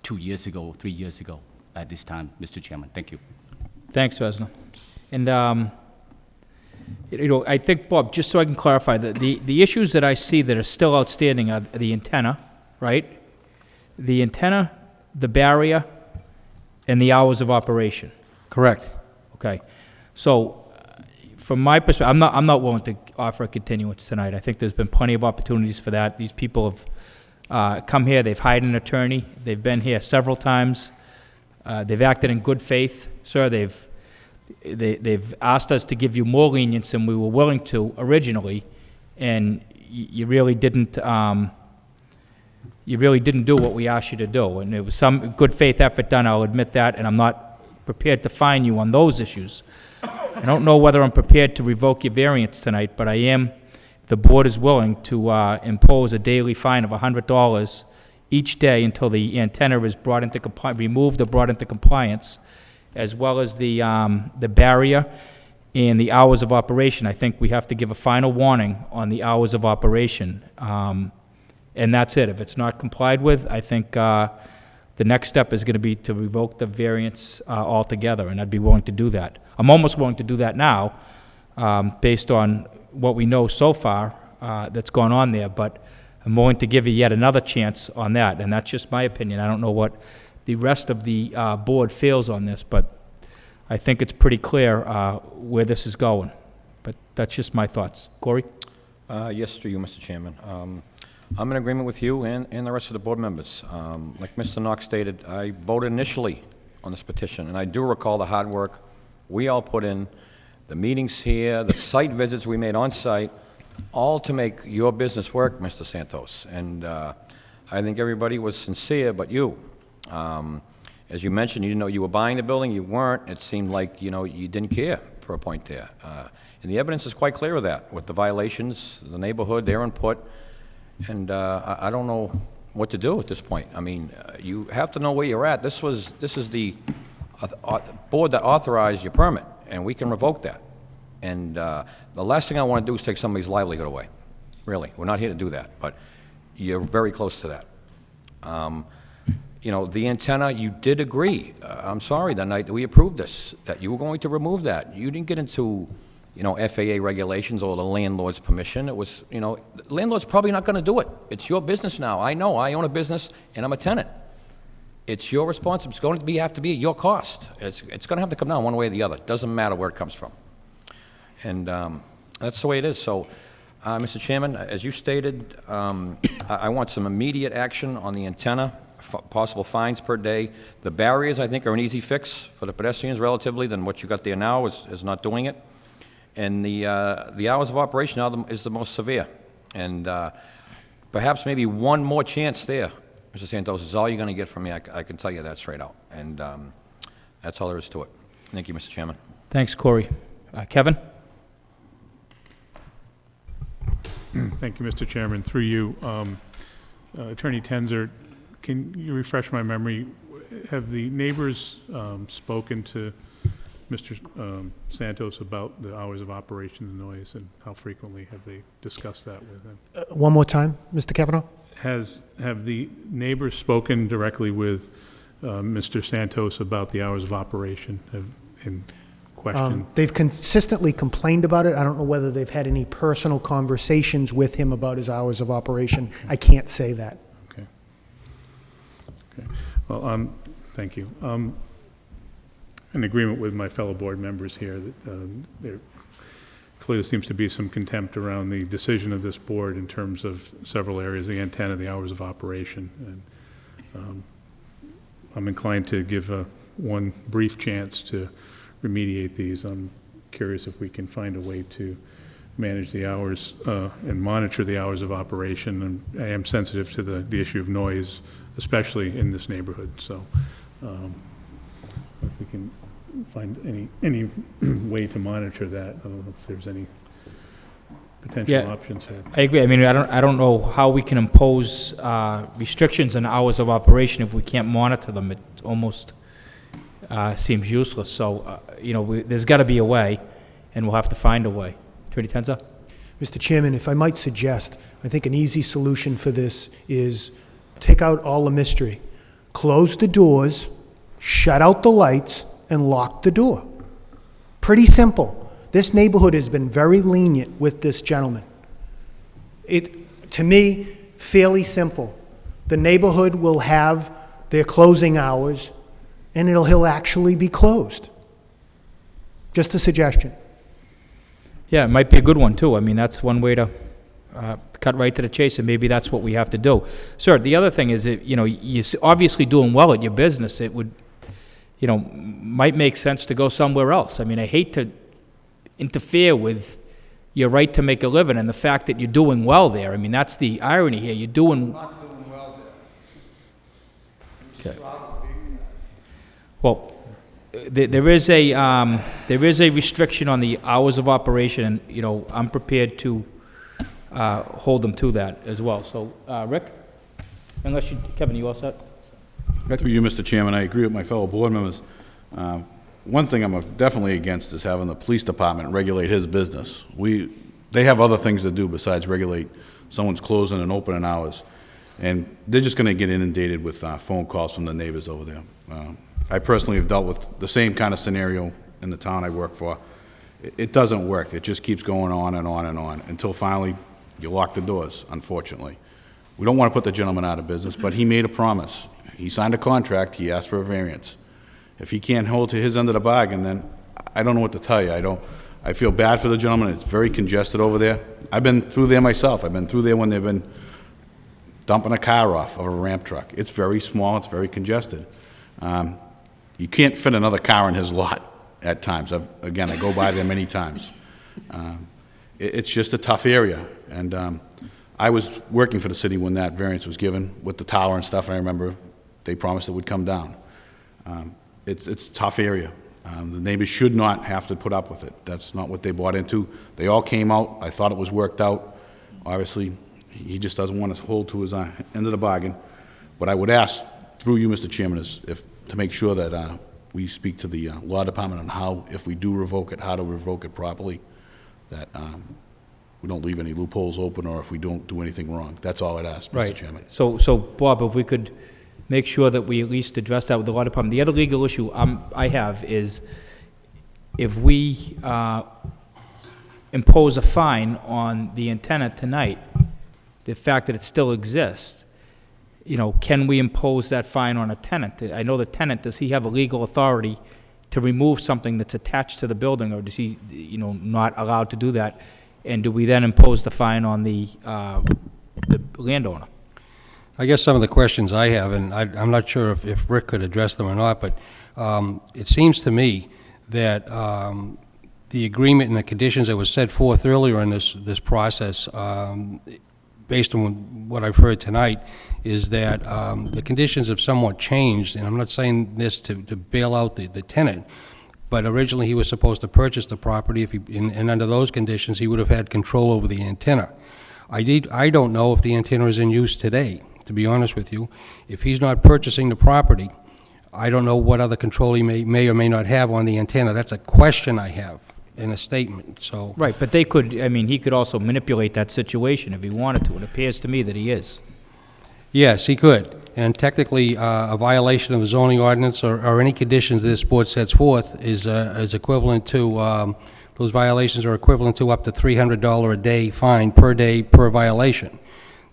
[SPEAKER 5] 2 years ago, 3 years ago at this time, Mr. Chairman. Thank you.
[SPEAKER 1] Thanks, Vesna. And, I think, Bob, just so I can clarify, the issues that I see that are still outstanding are the antenna, right? The antenna, the barrier, and the hours of operation.
[SPEAKER 9] Correct.
[SPEAKER 1] Okay. So, from my perspective, I'm not willing to offer a continuance tonight. I think there's been plenty of opportunities for that. These people have come here, they've hired an attorney, they've been here several times, they've acted in good faith. Sir, they've asked us to give you more lenience than we were willing to originally, and you really didn't do what we asked you to do. And it was some good faith effort done, I'll admit that, and I'm not prepared to fine you on those issues. I don't know whether I'm prepared to revoke your variance tonight, but I am, if the board is willing, to impose a daily fine of $100 each day until the antenna is brought into removed or brought into compliance, as well as the barrier and the hours of operation. I think we have to give a final warning on the hours of operation, and that's it. If it's not complied with, I think the next step is going to be to revoke the variance altogether, and I'd be willing to do that. I'm almost willing to do that now, based on what we know so far that's gone on there, but I'm willing to give you yet another chance on that, and that's just my opinion. I don't know what the rest of the board feels on this, but I think it's pretty clear where this is going. But that's just my thoughts. Corey?
[SPEAKER 6] Yes, through you, Mr. Chairman. I'm in agreement with you and the rest of the board members. Like Mr. Knox stated, I voted initially on this petition, and I do recall the hard work we all put in, the meetings here, the site visits we made on site, all to make your business work, Mr. Santos. And I think everybody was sincere but you. As you mentioned, you didn't know you were buying the building, you weren't. It seemed like, you didn't care for a point there. And the evidence is quite clear of that, with the violations, the neighborhood, their input. And I don't know what to do at this point. I mean, you have to know where you're at. This is the board that authorized your permit, and we can revoke that. And the last thing I want to do is take somebody's livelihood away. Really, we're not here to do that, but you're very close to that. The antenna, you did agree. I'm sorry, that night that we approved this, that you were going to remove that. You didn't get into, FAA regulations or the landlord's permission. It was, the landlord's probably not going to do it. It's your business now. I know. I own a business, and I'm a tenant. It's your responsibility. It's going to have to be at your cost. It's going to have to come down one way or the other. It doesn't matter where it comes from. And that's the way it is. So, Mr. Chairman, as you stated, I want some immediate action on the antenna, possible fines per day. The barriers, I think, are an easy fix for the pedestrians relatively than what you got there now is not doing it. And the hours of operation now is the most severe. And perhaps maybe one more chance there, Mr. Santos, is all you're going to get from me. I can tell you that straight out. And that's all there is to it. Thank you, Mr. Chairman.
[SPEAKER 1] Thanks, Corey. Kevin?
[SPEAKER 3] Thank you, Mr. Chairman. Through you, Attorney Tenzer, can you refresh my memory? Have the neighbors spoken to Mr. Santos about the hours of operation and noise, and how frequently have they discussed that with him?
[SPEAKER 11] One more time, Mr. Kavanaugh?
[SPEAKER 3] Have the neighbors spoken directly with Mr. Santos about the hours of operation in question?
[SPEAKER 11] They've consistently complained about it. I don't know whether they've had any personal conversations with him about his hours of operation. I can't say that.
[SPEAKER 3] Okay. Well, thank you. In agreement with my fellow board members here that there clearly seems to be some contempt around the decision of this board in terms of several areas, the antenna, the hours of operation. And I'm inclined to give one brief chance to remediate these. I'm curious if we can find a way to manage the hours and monitor the hours of operation. And I am sensitive to the issue of noise, especially in this neighborhood. So if we can find any way to monitor that, I don't know if there's any potential options here.
[SPEAKER 1] I agree. I mean, I don't know how we can impose restrictions on hours of operation if we can't monitor them. It almost seems useless. So, there's got to be a way, and we'll have to find a way. Attorney Tenza?
[SPEAKER 11] Mr. Chairman, if I might suggest, I think an easy solution for this is take out all the mystery. closed the doors, shut out the lights, and locked the door. Pretty simple. This neighborhood has been very lenient with this gentleman. To me, fairly simple. The neighborhood will have their closing hours, and he'll actually be closed. Just a suggestion.
[SPEAKER 1] Yeah, it might be a good one, too. I mean, that's one way to cut right to the chase, and maybe that's what we have to do. Sir, the other thing is, that, you know, you're obviously doing well at your business. It would, you know, might make sense to go somewhere else. I mean, I hate to interfere with your right to make a living and the fact that you're doing well there. I mean, that's the irony here. You're doing...
[SPEAKER 10] Not doing well there.
[SPEAKER 1] Okay. Well, there is a restriction on the hours of operation, and, you know, I'm prepared to hold them to that as well. So, Rick? Unless you, Kevin, you all set? Rick?
[SPEAKER 13] Through you, Mr. Chairman, I agree with my fellow board members. One thing I'm definitely against is having the police department regulate his business. They have other things to do besides regulate someone's closing and opening hours. And they're just going to get inundated with phone calls from the neighbors over there. I personally have dealt with the same kind of scenario in the town I work for. It doesn't work. It just keeps going on and on and on until finally you lock the doors, unfortunately. We don't want to put the gentleman out of business, but he made a promise. He signed a contract. He asked for a variance. If he can't hold to his end of the bargain, then I don't know what to tell you. I feel bad for the gentleman. It's very congested over there. I've been through there myself. I've been through there when they've been dumping a car off of a ramp truck. It's very small. It's very congested. You can't fit another car in his lot at times. Again, I go by there many times. It's just a tough area. And I was working for the city when that variance was given with the tower and stuff, and I remember they promised it would come down. It's a tough area. The neighbors should not have to put up with it. That's not what they bought into. They all came out. I thought it was worked out. Obviously, he just doesn't want to hold to his end of the bargain. But I would ask, through you, Mr. Chairman, to make sure that we speak to the law department on how, if we do revoke it, how to revoke it properly, that we don't leave any loopholes open, or if we don't do anything wrong. That's all I'd ask, Mr. Chairman.
[SPEAKER 1] So, Bob, if we could make sure that we at least address that with the law department. The other legal issue I have is if we impose a fine on the antenna tonight, the fact that it still exists, you know, can we impose that fine on a tenant? I know the tenant, does he have a legal authority to remove something that's attached to the building, or does he, you know, not allowed to do that? And do we then impose the fine on the landowner?
[SPEAKER 9] I guess some of the questions I have, and I'm not sure if Rick could address them or not, but it seems to me that the agreement and the conditions that was set forth earlier in this process, based on what I've heard tonight, is that the conditions have somewhat changed, and I'm not saying this to bail out the tenant, but originally he was supposed to purchase the property, and under those conditions he would have had control over the antenna. I don't know if the antenna is in use today, to be honest with you. If he's not purchasing the property, I don't know what other control he may or may not have on the antenna. That's a question I have in a statement, so.
[SPEAKER 1] Right, but they could, I mean, he could also manipulate that situation if he wanted to. It appears to me that he is.
[SPEAKER 9] Yes, he could. And technically, a violation of the zoning ordinance or any conditions this board sets forth is equivalent to, those violations are equivalent to up to $300 a day fine per day per violation.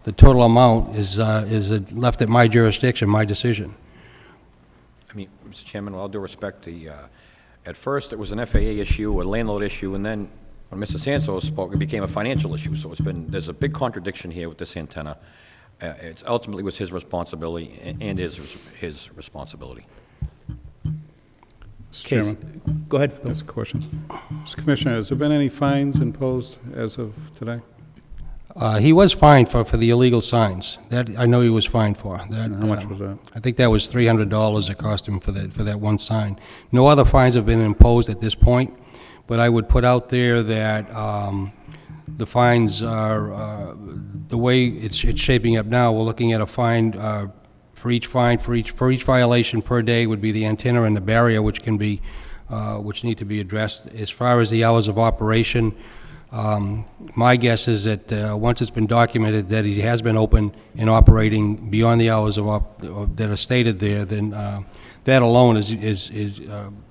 [SPEAKER 9] The total amount is left at my jurisdiction, my decision.
[SPEAKER 6] I mean, Mr. Chairman, with all due respect, at first it was an FAA issue, a landlord issue, and then when Mr. Santos spoke, it became a financial issue. So there's a big contradiction here with this antenna. It ultimately was his responsibility and is his responsibility.
[SPEAKER 3] Mr. Chairman.
[SPEAKER 1] Go ahead.
[SPEAKER 3] That's a question. Mr. Commissioner, has there been any fines imposed as of today?
[SPEAKER 9] He was fined for the illegal signs. That I know he was fined for. That,
[SPEAKER 3] how much was that?
[SPEAKER 9] I think that was $300 it cost him for that one sign. No other fines have been imposed at this point, but I would put out there that the fines are the way it's shaping up now. We're looking at a fine for each violation per day would be the antenna and the barrier, which need to be addressed. As far as the hours of operation, My guess is that once it's been documented that he has been open and operating beyond the hours that are stated there, then that alone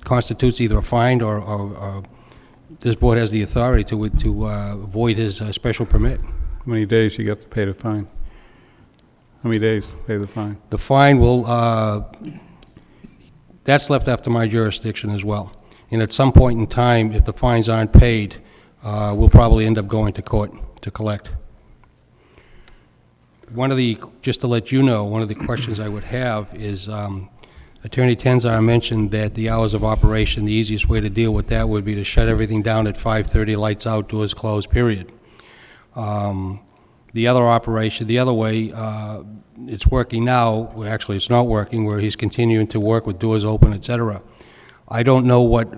[SPEAKER 9] constitutes either a fine or this board has the authority to void his special permit.
[SPEAKER 3] How many days you got to pay the fine? How many days pay the fine?
[SPEAKER 9] The fine will, that's left up to my jurisdiction as well. And at some point in time, if the fines aren't paid, we'll probably end up going to court to collect. Just to let you know, one of the questions I would have is, Attorney Tenzar mentioned that the hours of operation, the easiest way to deal with that would be to shut everything down at 5:30, lights out, doors closed, period. The other way, it's working now, well, actually it's not working, where he's continuing to work with doors open, et cetera. I don't know what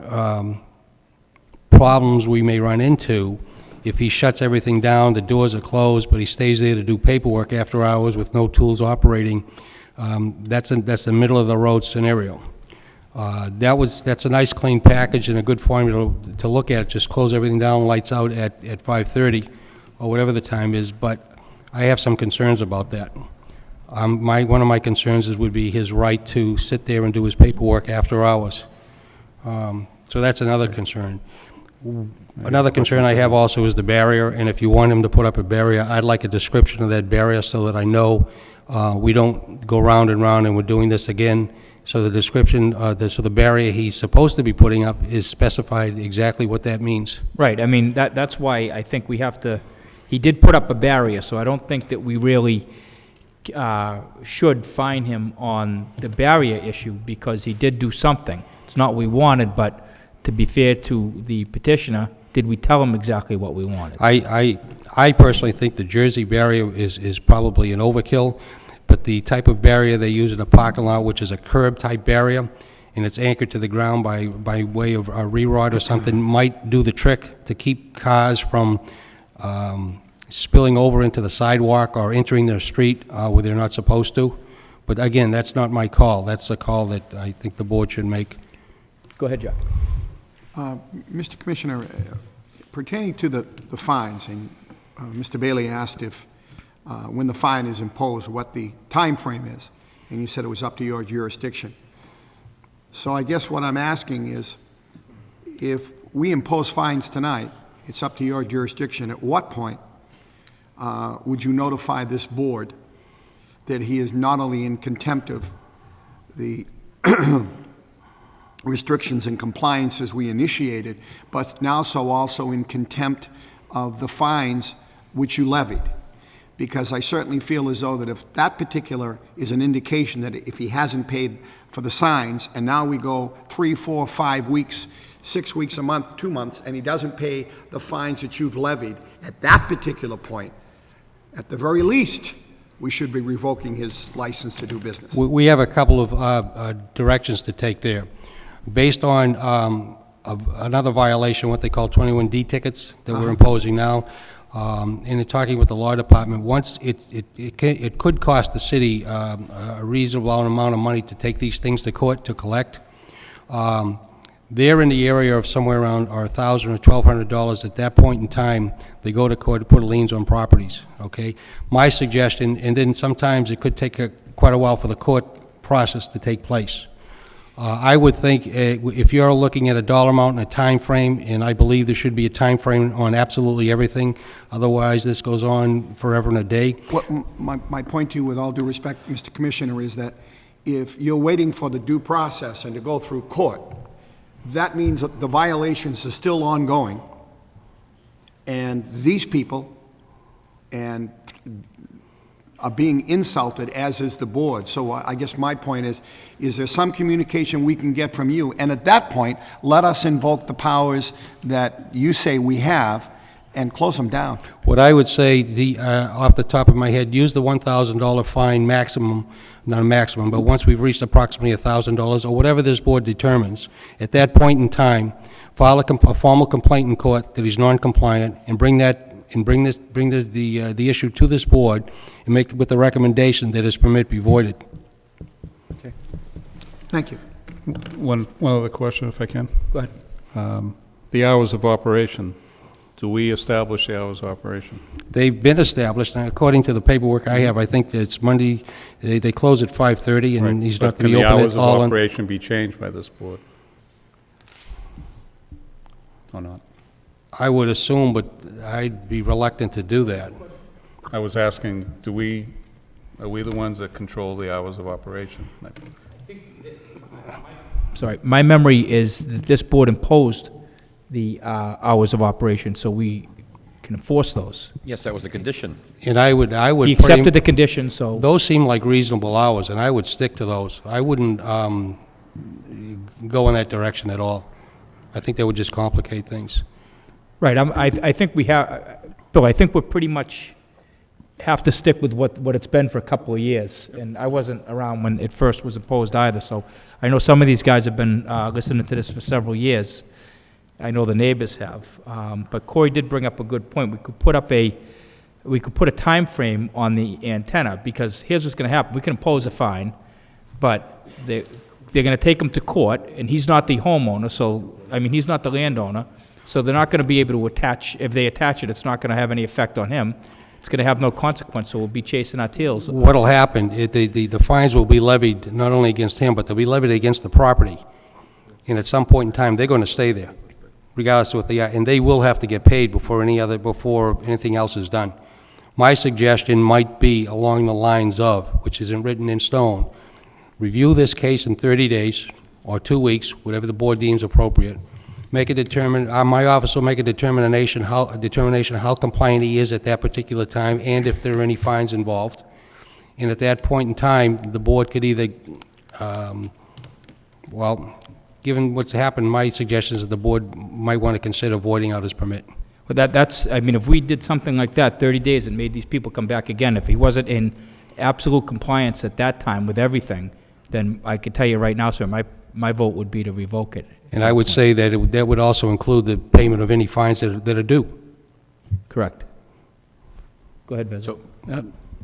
[SPEAKER 9] problems we may run into if he shuts everything down, the doors are closed, but he stays there to do paperwork after hours with no tools operating. That's a middle-of-the-road scenario. That's a nice, clean package and a good formula to look at. Just close everything down, lights out at 5:30, or whatever the time is, but I have some concerns about that. One of my concerns would be his right to sit there and do his paperwork after hours. So that's another concern. Another concern I have also is the barrier, and if you want him to put up a barrier, I'd like a description of that barrier so that I know we don't go round and round and we're doing this again. So the description, so the barrier he's supposed to be putting up is specified exactly what that means.
[SPEAKER 1] Right, I mean, that's why I think we have to, he did put up a barrier, so I don't think that we really should fine him on the barrier issue, because he did do something. It's not what we wanted, but to be fair to the petitioner, did we tell him exactly what we wanted?
[SPEAKER 9] I personally think the Jersey barrier is probably an overkill, but the type of barrier they use in a parking lot, which is a curb-type barrier, and it's anchored to the ground by way of a re-rod or something, might do the trick to keep cars from spilling over into the sidewalk or entering their street where they're not supposed to. But again, that's not my call. That's a call that I think the board should make.
[SPEAKER 1] Go ahead, Jeff.
[SPEAKER 4] Mr. Commissioner, pertaining to the fines, and Mr. Bailey asked if when the fine is imposed, what the time frame is, and you said it was up to your jurisdiction. So I guess what I'm asking is, if we impose fines tonight, it's up to your jurisdiction. At what point would you notify this board that he is not only in contempt of the restrictions and compliances we initiated, but now so also in contempt of the fines which you levied? Because I certainly feel as though that if that particular is an indication that if he hasn't paid for the signs, and now we go 3, 4, 5 weeks, 6 weeks, a month, 2 months, and he doesn't pay the fines that you've levied, at that particular point, at the very least, we should be revoking his license to do business.
[SPEAKER 9] We have a couple of directions to take there. Based on another violation, what they call 21D tickets that we're imposing now, and in talking with the law department, once it could cost the city a reasonable amount of money to take these things to court to collect. They're in the area of somewhere around $1,000 or $1,200. At that point in time, they go to court to put liens on properties. Okay, my suggestion, and then sometimes it could take quite a while for the court process to take place. I would think if you're looking at a dollar amount and a time frame, and I believe there should be a time frame on absolutely everything, otherwise this goes on forever and a day.
[SPEAKER 4] What my point to you, with all due respect, Mr. Commissioner, is that if you're waiting for the due process and to go through court, that means that the violations are still ongoing, and these people are being insulted, as is the board. So I guess my point is there some communication we can get from you? And at that point, let us invoke the powers that you say we have and close them down.
[SPEAKER 9] What I would say, off the top of my head, use the $1,000 fine maximum, not a maximum, but once we've reached approximately $1,000 or whatever this board determines, at that point in time, file a formal complaint in court that he's non-compliant, and bring the issue to this board and make with the recommendation that his permit be voided.
[SPEAKER 4] Okay. Thank you.
[SPEAKER 3] One other question, if I can.
[SPEAKER 1] Go ahead.
[SPEAKER 3] The hours of operation, Do we establish the hours of operation?
[SPEAKER 9] They've been established, and according to the paperwork I have, I think that it's Monday, they close at 5:30, and he's not
[SPEAKER 3] But
[SPEAKER 9] to be
[SPEAKER 3] can the
[SPEAKER 9] open
[SPEAKER 3] hours
[SPEAKER 9] at
[SPEAKER 3] of
[SPEAKER 9] all.
[SPEAKER 3] operation be changed by this board? Or not?
[SPEAKER 9] I would assume, but I'd be reluctant to do that.
[SPEAKER 3] I was asking, are we the ones that control the hours of operation?
[SPEAKER 1] Sorry, my memory is that this board imposed the hours of operation, so we can enforce those.
[SPEAKER 6] Yes, that was a condition.
[SPEAKER 9] And I would
[SPEAKER 1] He accepted the condition, so.
[SPEAKER 9] Those seem like reasonable hours, and I would stick to those. I wouldn't go in that direction at all. I think that would just complicate things.
[SPEAKER 1] Right, I think we have, Bill, I think we're pretty much have to stick with what it's been for a couple of years. And I wasn't around when it first was imposed either, so I know some of these guys have been listening to this for several years. I know the neighbors have. But Corey did bring up a good point. We could put a time frame on the antenna, because here's what's going to happen. We can impose a fine, but they're going to take him to court, and he's not the homeowner, so, I mean, he's not the landowner, so they're not going to be able to attach, if they attach it, it's not going to have any effect on him. It's going to have no consequence, so we'll be chasing our tails.
[SPEAKER 9] What'll happen, the fines will be levied not only against him, but they'll be levied against the property. And at some point in time, they're going to stay there, regardless of what they are, and they will have to get paid before anything else is done. My suggestion might be along the lines of, which isn't written in stone, review this case in 30 days or 2 weeks, whatever the board deems appropriate. My office will make a determination how compliant he is at that particular time, and if there are any fines involved. And at that point in time, the board could either, given what's happened, my suggestion is that the board might want to consider voiding out his permit.
[SPEAKER 1] But that's, I mean, if we did something like that, 30 days, and made these people come back again, if he wasn't in absolute compliance at that time with everything, then I could tell you right now, sir, my vote would be to revoke it.
[SPEAKER 9] And I would say that that would also include the payment of any fines that are due.
[SPEAKER 1] Correct. Go ahead, Basil.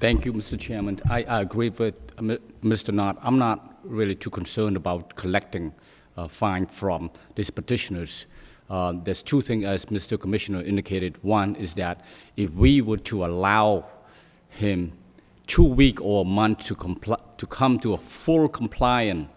[SPEAKER 5] Thank you, Mr. Chairman. I agree with Mr. Knott. I'm not really too concerned about collecting a fine from these petitioners. There's two things, as Mr. Commissioner indicated. One is that if we were to allow him 2 weeks or a month to come to a full compliance,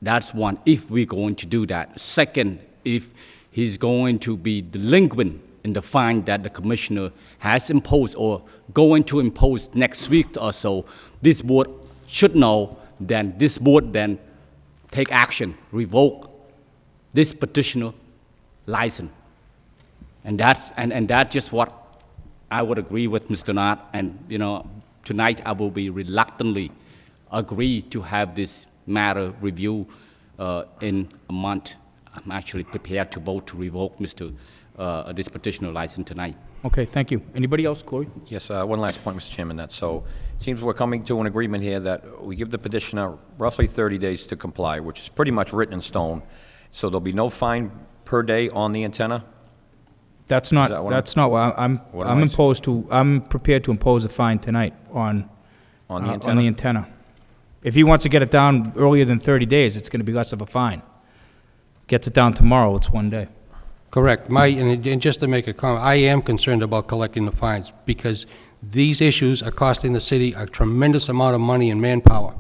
[SPEAKER 5] that's one, if we're going to do that. Second, if he's going to be delinquent in the fine that the commissioner has imposed or going to impose next week or so, this board should know, then this board then take action, revoke this petitioner license. And that's just what I would agree with Mr. Knott. And, tonight I will be reluctantly agree to have this matter review in a month. I'm actually prepared to vote to revoke this petitioner license tonight.
[SPEAKER 1] Okay, thank you. Anybody else, Corey?
[SPEAKER 6] Yes, one last point, Mr. Chairman. It seems we're coming to an agreement here that we give the petitioner roughly 30 days to comply, which is pretty much written in stone. So there'll be no fine per day on the antenna?
[SPEAKER 1] That's not what I'm prepared to impose a fine tonight on the antenna. If he wants to get it down earlier than 30 days, it's going to be less of a fine. Gets it down tomorrow, it's 1 day.
[SPEAKER 9] Correct. And just to make a comment, I am concerned about collecting the fines, because these issues are costing the city a tremendous amount of money and manpower.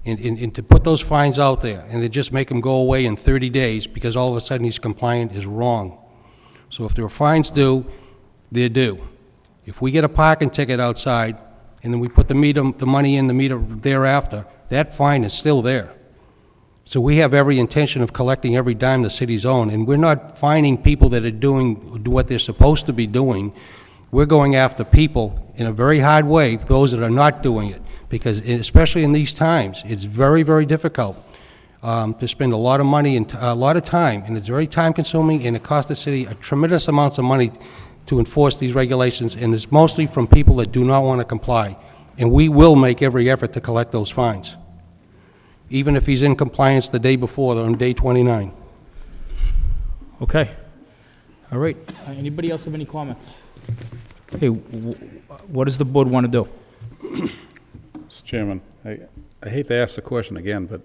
[SPEAKER 9] And to put those fines out there and to just make them go away in 30 days because all of a sudden he's compliant is wrong. So if there are fines due, they're due. If we get a parking ticket outside and then we put the money in the meter thereafter, that fine is still there. So we have every intention of collecting every dime the city's owned, and we're not fining people that are doing what they're supposed to be doing. We're going after people in a very hard way, those that are not doing it, because especially in these times, it's very, very difficult to spend a lot of money and a lot of time, and it's very time-consuming, and it costs the city a tremendous amounts of money to enforce these regulations, and it's mostly from people that do not want to comply. And we will make every effort to collect those fines, even if he's in compliance the day before, on day 29.
[SPEAKER 1] Okay. All right. Anybody else have any comments? Okay, what does the board want to do?
[SPEAKER 3] Mr. Chairman, I hate to ask the question again, but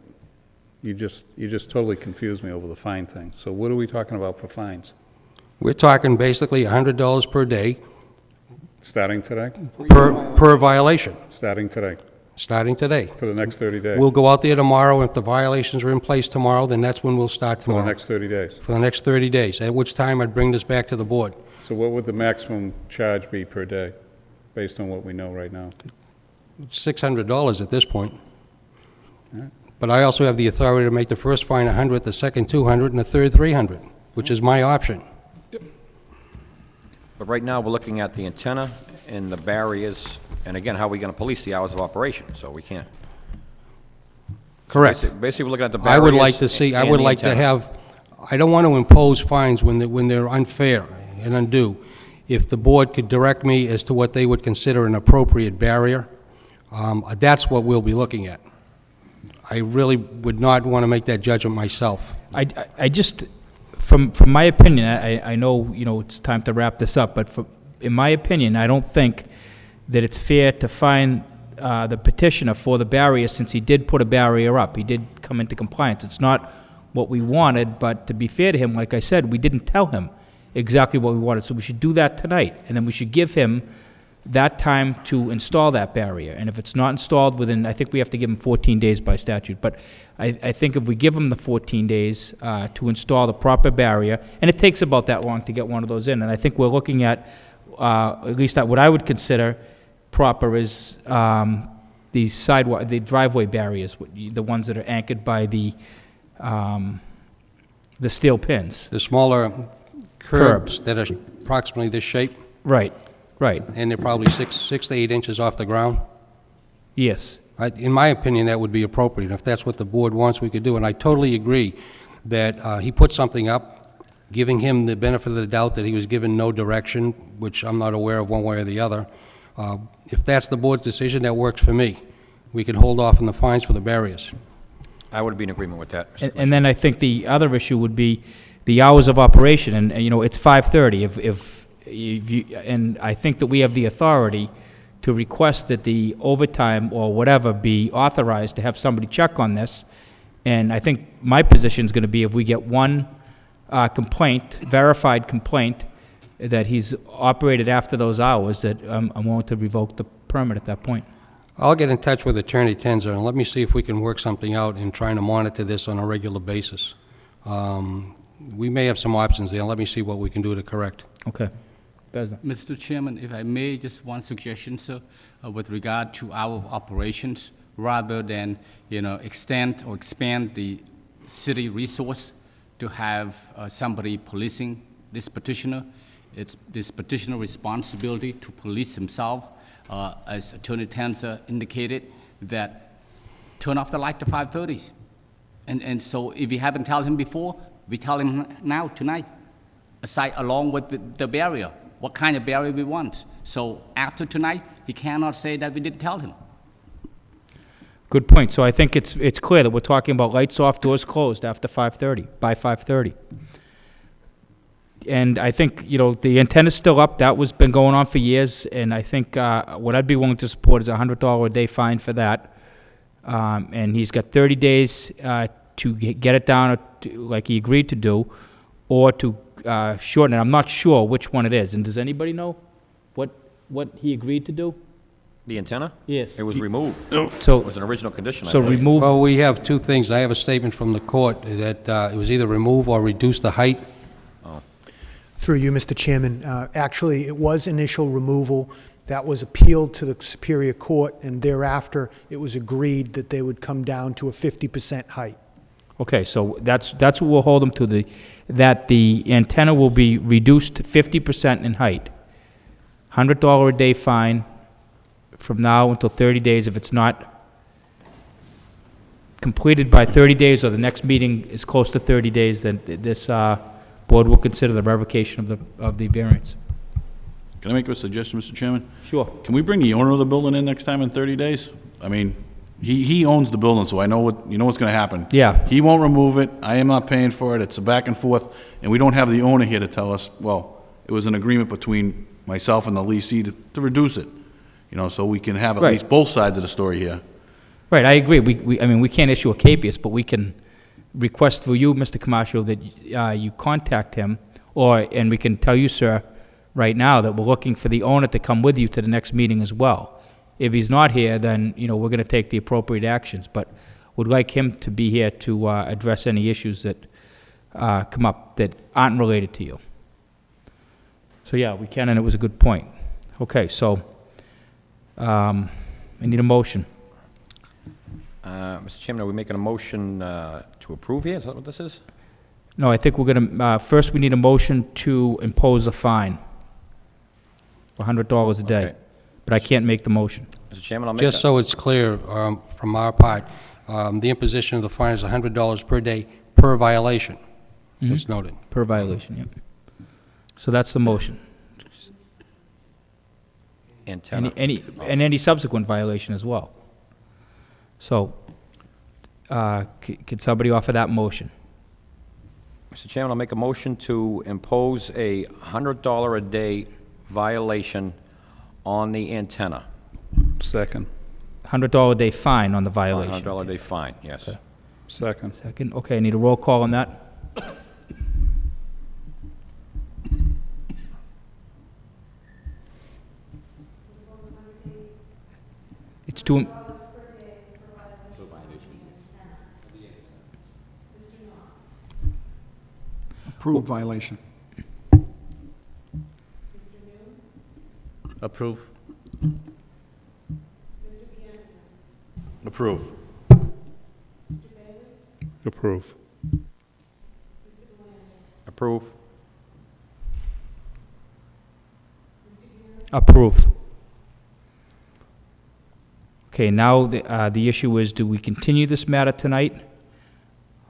[SPEAKER 3] you just totally confused me over the fine thing. So what are we talking about for fines?
[SPEAKER 9] We're talking basically $100 per day
[SPEAKER 3] Starting today?
[SPEAKER 9] per violation,
[SPEAKER 3] Starting today,
[SPEAKER 9] starting today.
[SPEAKER 3] for the next 30 days?
[SPEAKER 9] We'll go out there tomorrow. If the violations are in place tomorrow, then that's when we'll start
[SPEAKER 3] For the
[SPEAKER 9] tomorrow.
[SPEAKER 3] next 30 days.
[SPEAKER 9] For the next 30 days, at which time I'd bring this back to the board.
[SPEAKER 3] So what would the maximum charge be per day, based on what we know right now?
[SPEAKER 9] $600 at this point. But I also have the authority to make the first fine 100, the second 200, and the third 300, which is my option.
[SPEAKER 6] But right now, we're looking at the antenna and the barriers, and again, how are we going to police the hours of operation? So we can't.
[SPEAKER 9] Correct.
[SPEAKER 6] Basically, we're looking at the barriers.
[SPEAKER 9] I would like to see, I
[SPEAKER 6] and
[SPEAKER 9] would
[SPEAKER 6] the
[SPEAKER 9] like to
[SPEAKER 6] antenna.
[SPEAKER 9] have, I don't want to impose fines when they're unfair and undue. If the board could direct me as to what they would consider an appropriate barrier, that's what we'll be looking at. I really would not want to make that judgment myself.
[SPEAKER 1] I just, from my opinion, I know, you know, it's time to wrap this up, but in my opinion, I don't think that it's fair to fine the petitioner for the barrier, since he did put a barrier up. He did come into compliance. It's not what we wanted, but to be fair to him, like I said, we didn't tell him exactly what we wanted. So we should do that tonight, and then we should give him that time to install that barrier. And if it's not installed within, I think we have to give him 14 days by statute, but I think if we give him the 14 days to install the proper barrier, and it takes about that long to get one of those in, and I think we're looking at least what I would consider proper is the sidewalk, the driveway barriers, the ones that are anchored by the steel pins.
[SPEAKER 9] The smaller curbs that are approximately this shape,
[SPEAKER 1] Right, right,
[SPEAKER 9] and they're probably 6 to 8 inches off the ground.
[SPEAKER 1] yes.
[SPEAKER 9] In my opinion, that would be appropriate. If that's what the board wants, we could do. And I totally agree that he put something up, giving him the benefit of the doubt that he was given no direction, which I'm not aware of one way or the other. If that's the board's decision, that works for me. We can hold off on the fines for the barriers.
[SPEAKER 6] I would be in agreement with that, Mr.
[SPEAKER 1] And then I think the other issue would be the hours of operation, and you know, it's 5:30. If you, and I think that we have the authority to request that the overtime or whatever be authorized to have somebody check on this. And I think my position is going to be, if we get one complaint, verified complaint, that he's operated after those hours, that I'm willing to revoke the permit at that point.
[SPEAKER 9] I'll get in touch with Attorney Tenzer, and let me see if we can work something out in trying to monitor this on a regular basis. We may have some options there, and let me see what we can do to correct.
[SPEAKER 1] Okay. Besna.
[SPEAKER 5] Mr. Chairman, if I may, just one suggestion, sir, with regard to our operations, rather than, you know, extend or expand the city resource to have somebody policing this petitioner. It's this petitioner responsibility to police himself, as Attorney Tenzer indicated, that turn off the light at 5:30. And so if we haven't told him before, we tell him now, tonight, aside along with the barrier, what kind of barrier we want. So after tonight, he cannot say that we didn't tell him.
[SPEAKER 1] Good point. So I think it's clear that we're talking about lights off, doors closed after 5:30, by 5:30. And I think, you know, the antenna's still up. That was been going on for years, and I think what I'd be willing to support is a $100 a day fine for that. And he's got 30 days to get it down, like he agreed to do, or to shorten it. I'm not sure which one it is. And does anybody know what he agreed to do?
[SPEAKER 6] The antenna?
[SPEAKER 1] Yes.
[SPEAKER 6] It was removed.
[SPEAKER 1] So,
[SPEAKER 6] It was an original condition, I
[SPEAKER 1] so
[SPEAKER 6] believe.
[SPEAKER 1] remove,
[SPEAKER 9] Well, we have two things. I have a statement from the court that it was either remove or reduce the height.
[SPEAKER 11] Through you, Mr. Chairman, actually, it was initial removal. That was appealed to the Superior Court, and thereafter, it was agreed that they would come down to a 50% height.
[SPEAKER 1] okay, so that's what we'll hold them to, that the antenna will be reduced to 50% in height. $100 a day fine from now until 30 days. If it's not completed by 30 days, or the next meeting is close to 30 days, then this board will consider the revocation of the variance.
[SPEAKER 13] Can I make a suggestion, Mr. Chairman?
[SPEAKER 1] Sure.
[SPEAKER 13] Can we bring the owner of the building in next time in 30 days? I mean, he owns the building, so I know what's going to happen.
[SPEAKER 1] Yeah.
[SPEAKER 13] He won't remove it. I am not paying for it. It's a back and forth, and we don't have the owner here to tell us, well, it was an agreement between myself and the leasee to reduce it. You know, so we can have at
[SPEAKER 1] Right.
[SPEAKER 13] least both sides of the story here.
[SPEAKER 1] Right, I agree. I mean, we can't issue a capias, but we can request through you, Mr. Camacho, that you contact him, And we can tell you, sir, right now that we're looking for the owner to come with you to the next meeting as well. If he's not here, then, we're going to take the appropriate actions, but would like him to be here to address any issues that come up that aren't related to you. So, yeah, we can, and it was a good point. Okay, so I need a motion.
[SPEAKER 6] Mr. Chairman, are we making a motion to approve here? Is that what this is?
[SPEAKER 1] No, I think we're going to, first we need a motion to impose a fine for $100 a day.
[SPEAKER 6] Okay.
[SPEAKER 1] But I can't make the motion.
[SPEAKER 6] Mr. Chairman, I'll make
[SPEAKER 9] Just so it's clear from our part, the imposition of the fine is $100 per day per violation. It's noted.
[SPEAKER 1] Per violation, yep. So that's the motion.
[SPEAKER 6] antenna.
[SPEAKER 1] And any subsequent violation as well. So, could somebody offer that motion?
[SPEAKER 6] Mr. Chairman, I'll make a motion to impose a $100 a day violation on the antenna.
[SPEAKER 3] Second.
[SPEAKER 1] $100 a day fine on the violation.
[SPEAKER 6] $100 a day fine, yes.
[SPEAKER 1] Okay.
[SPEAKER 3] Second.
[SPEAKER 1] Second, okay, I need a roll call on that. It's two.
[SPEAKER 4] Approved violation.
[SPEAKER 5] Approve.
[SPEAKER 13] Approve.
[SPEAKER 3] Approve.
[SPEAKER 6] Approve.
[SPEAKER 1] Approve. Okay, now the issue is, do we continue this matter tonight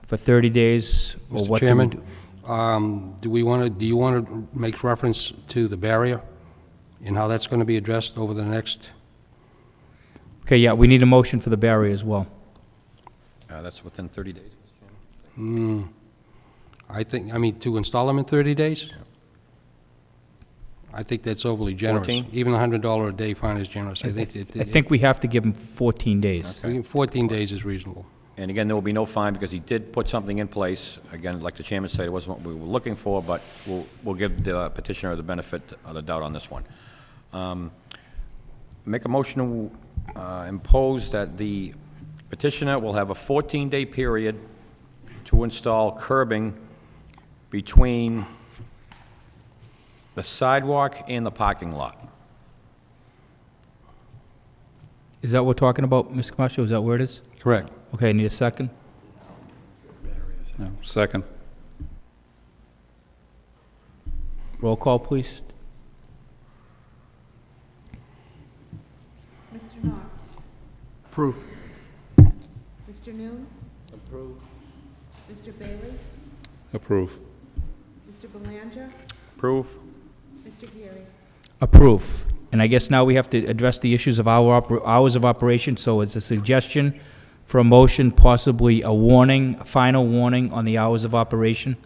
[SPEAKER 1] for 30 days? Or
[SPEAKER 9] Mr.
[SPEAKER 1] what do we
[SPEAKER 9] Chairman,
[SPEAKER 1] do?
[SPEAKER 9] do you want to make reference to the barrier and how that's going to be addressed over the next?
[SPEAKER 1] Okay, yeah, we need a motion for the barrier as well.
[SPEAKER 6] That's within 30 days, Mr. Chairman?
[SPEAKER 9] To install them in 30 days? I think that's overly generous.
[SPEAKER 6] 14?
[SPEAKER 9] Even the $100 a day fine is generous. I
[SPEAKER 1] think we have to give him 14 days.
[SPEAKER 9] 14 days is reasonable.
[SPEAKER 6] And again, there will be no fine because he did put something in place. Again, like the chairman said, it wasn't what we were looking for, but we'll give the petitioner the benefit of the doubt on this one. Make a motion to impose that the petitioner will have a 14-day period to install curbing between the sidewalk and the parking lot.
[SPEAKER 1] Is that what we're talking about, Mr. Camacho? Is that where it is?
[SPEAKER 9] Correct.
[SPEAKER 1] Okay, I need a second.
[SPEAKER 3] No, second.
[SPEAKER 1] Roll call, please.
[SPEAKER 14] Mr. Knox?
[SPEAKER 4] Approve.
[SPEAKER 14] Mr. Noon? Approve. Mr. Bailey?
[SPEAKER 3] Approve.
[SPEAKER 14] Mr. Belanger?
[SPEAKER 6] Approve?
[SPEAKER 14] Mr. Geary?
[SPEAKER 1] Approve. And I guess now we have to address the issues of hours of operation, so it's a suggestion for a motion, possibly a warning, a final warning on the hours of operation.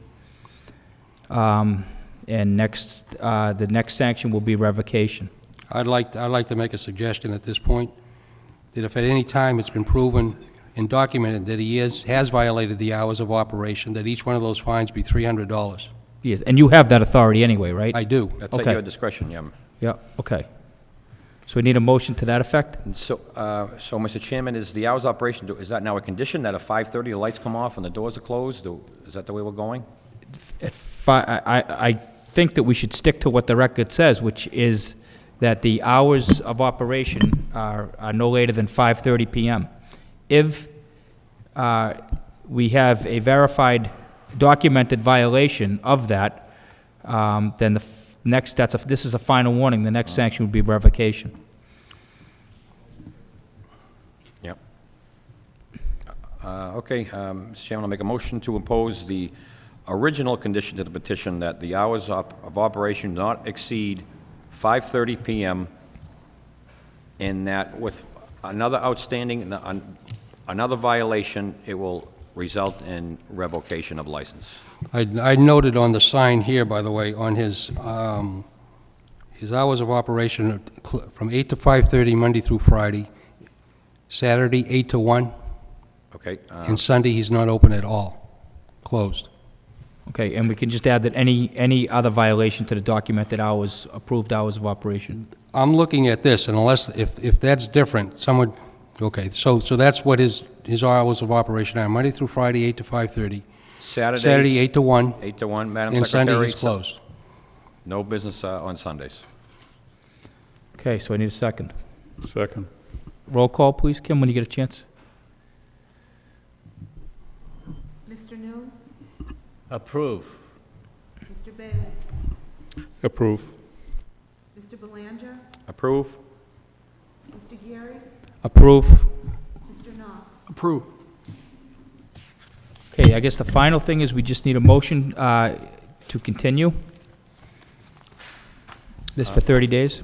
[SPEAKER 1] And the next sanction will be revocation.
[SPEAKER 9] I'd like to make a suggestion at this point, that if at any time it's been proven and documented that he has violated the hours of operation, that each one of those fines be $300.
[SPEAKER 1] Yes, and you have that authority anyway, right?
[SPEAKER 9] I do.
[SPEAKER 6] That's at
[SPEAKER 1] Okay.
[SPEAKER 6] your discretion, yeah.
[SPEAKER 1] Yeah, okay. So we need a motion to that effect?
[SPEAKER 6] And so, Mr. Chairman, is the hours of operation, is that now a condition that at 5:30 the lights come off and the doors are closed? Is that the way we're going?
[SPEAKER 1] I think that we should stick to what the record says, which is that the hours of operation are no later than 5:30 PM. If we have a verified, documented violation of that, then the this is a final warning. The next sanction would be revocation.
[SPEAKER 6] Yep. Okay, Mr. Chairman, I'll make a motion to impose the original condition to the petition that the hours of operation not exceed 5:30 PM, and that with another outstanding, another violation, it will result in revocation of license.
[SPEAKER 9] I noted on the sign here, by the way, on his hours of operation from 8 to 5:30, Monday through Friday, Saturday 8 to 1,
[SPEAKER 6] Okay?
[SPEAKER 9] and Sunday he's not open at all, closed.
[SPEAKER 1] Okay, and we can just add that any other violation to the documented hours, approved hours of operation.
[SPEAKER 9] I'm looking at this, and unless, if that's different, someone, okay, so that's what his hours of operation are, Monday through Friday, 8 to 5:30. Saturday, 8 to 1.
[SPEAKER 6] 8 to 1, Madam
[SPEAKER 9] And Sunday,
[SPEAKER 6] Secretary.
[SPEAKER 9] he's closed.
[SPEAKER 6] No business on Sundays.
[SPEAKER 1] Okay, so I need a second.
[SPEAKER 3] Second.
[SPEAKER 1] Roll call, please, Kim, when you get a chance.
[SPEAKER 14] Mr. Noon?
[SPEAKER 5] Approve.
[SPEAKER 14] Mr. Bailey?
[SPEAKER 3] Approve.
[SPEAKER 14] Mr. Belanger?
[SPEAKER 6] Approve?
[SPEAKER 14] Mr. Geary?
[SPEAKER 1] Approve.
[SPEAKER 14] Mr. Knox?
[SPEAKER 4] Approve.
[SPEAKER 1] Okay, I guess the final thing is we just need a motion to continue. This for 30 days?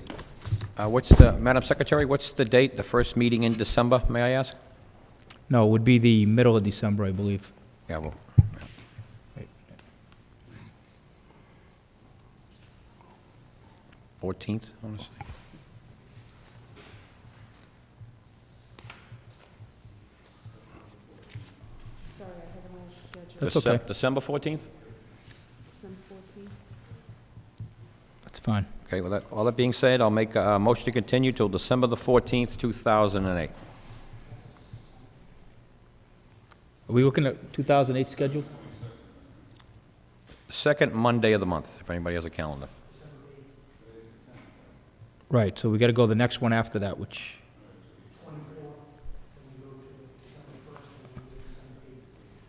[SPEAKER 6] Madam Secretary, what's the date, the first meeting in December, may I ask?
[SPEAKER 1] No, it would be the middle of December, I believe.
[SPEAKER 6] Yeah, well, 14th, I want to say.
[SPEAKER 14] Sorry, I have it on schedule.
[SPEAKER 1] That's okay.
[SPEAKER 6] December 14th?
[SPEAKER 14] December 14th.
[SPEAKER 1] That's fine.
[SPEAKER 6] Okay, with that, all that being said, I'll make a motion to continue till December the 14th, 2008.
[SPEAKER 1] Are we looking at 2008 schedule?
[SPEAKER 6] Second Monday of the month, if anybody has a calendar.
[SPEAKER 1] Right, so we got to go the next one after that, which...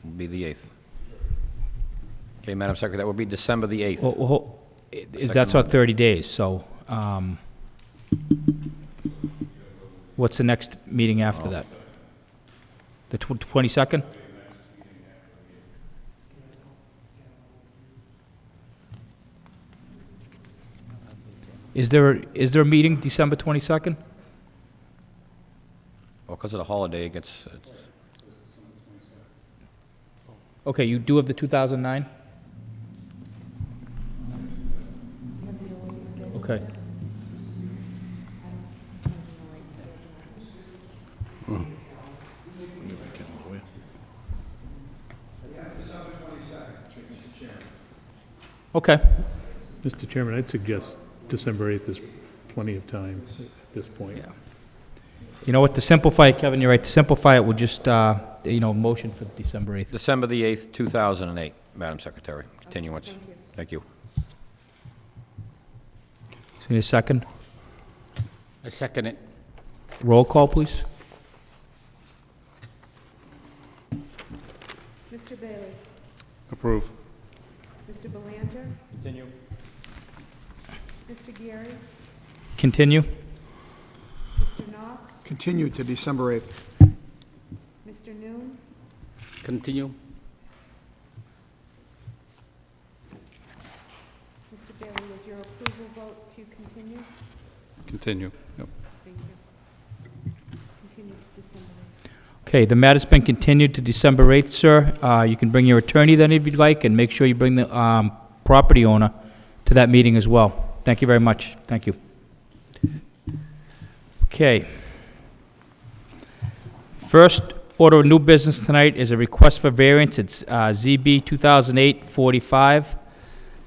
[SPEAKER 6] Will be the 8th. Okay, Madam Secretary, that will be December the 8th.
[SPEAKER 1] That's our 30 days, so what's the next meeting after that? The 22nd? Is there a meeting December 22nd?
[SPEAKER 6] Well, because of the holiday, it gets,
[SPEAKER 1] Okay, you do have the 2009? Okay. Okay.
[SPEAKER 15] Mr. Chairman, I'd suggest December 8th is plenty of time at this point.
[SPEAKER 1] Yeah. You know what, to simplify it, Kevin, you're right, to simplify it, we'll just, motion for December 8th.
[SPEAKER 6] December the 8th, 2008, Madam Secretary. Continuance. Thank you.
[SPEAKER 1] So need a second?
[SPEAKER 5] I second it.
[SPEAKER 1] Roll call, please.
[SPEAKER 14] Mr. Bailey?
[SPEAKER 3] Approve.
[SPEAKER 14] Mr. Belanger?
[SPEAKER 6] Continue.
[SPEAKER 14] Mr. Geary?
[SPEAKER 1] Continue?
[SPEAKER 14] Mr. Knox?
[SPEAKER 4] Continue to December 8th.
[SPEAKER 14] Mr. Noon?
[SPEAKER 5] Continue.
[SPEAKER 14] Mr. Bailey, was your approval vote to continue?
[SPEAKER 3] Continue. Yep.
[SPEAKER 14] Thank you. Continue to December 8th.
[SPEAKER 1] Okay, the matter's been continued to December 8th, sir. You can bring your attorney then if you'd like, and make sure you bring the property owner to that meeting as well. Thank you very much. Thank you. Okay. First order of new business tonight is a request for variance. It's ZB 2008-45.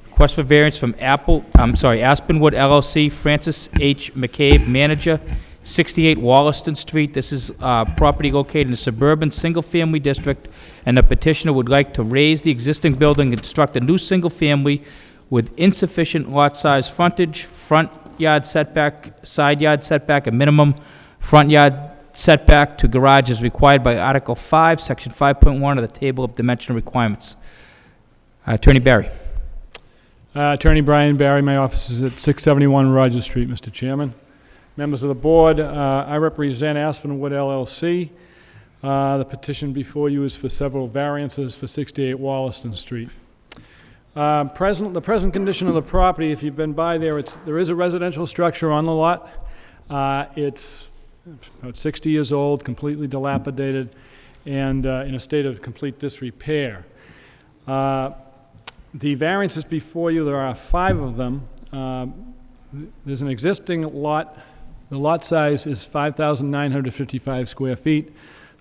[SPEAKER 1] Request for variance from Aspenwood LLC, Francis H. McCabe, manager, 68 Wollaston Street. This is property located in a suburban single-family district, and the petitioner would like to raise the existing building and construct a new single-family with insufficient lot size frontage, front yard setback, side yard setback, a minimum front yard setback to garage is required by Article 5, Section 5.1 of the Table of Dimensional Requirements. Attorney Barry.
[SPEAKER 15] Attorney Brian Barry, my office is at 671 Rogers Street, Mr. Chairman. Members of the board, I represent Aspenwood LLC. The petition before you is for several variances for 68 Wollaston Street. The present condition of the property, if you've been by there, there is a residential structure on the lot. It's about 60 years old, completely dilapidated, and in a state of complete disrepair. The variances before you, there are 5 of them. There's an existing lot. The lot size is 5,955 square feet.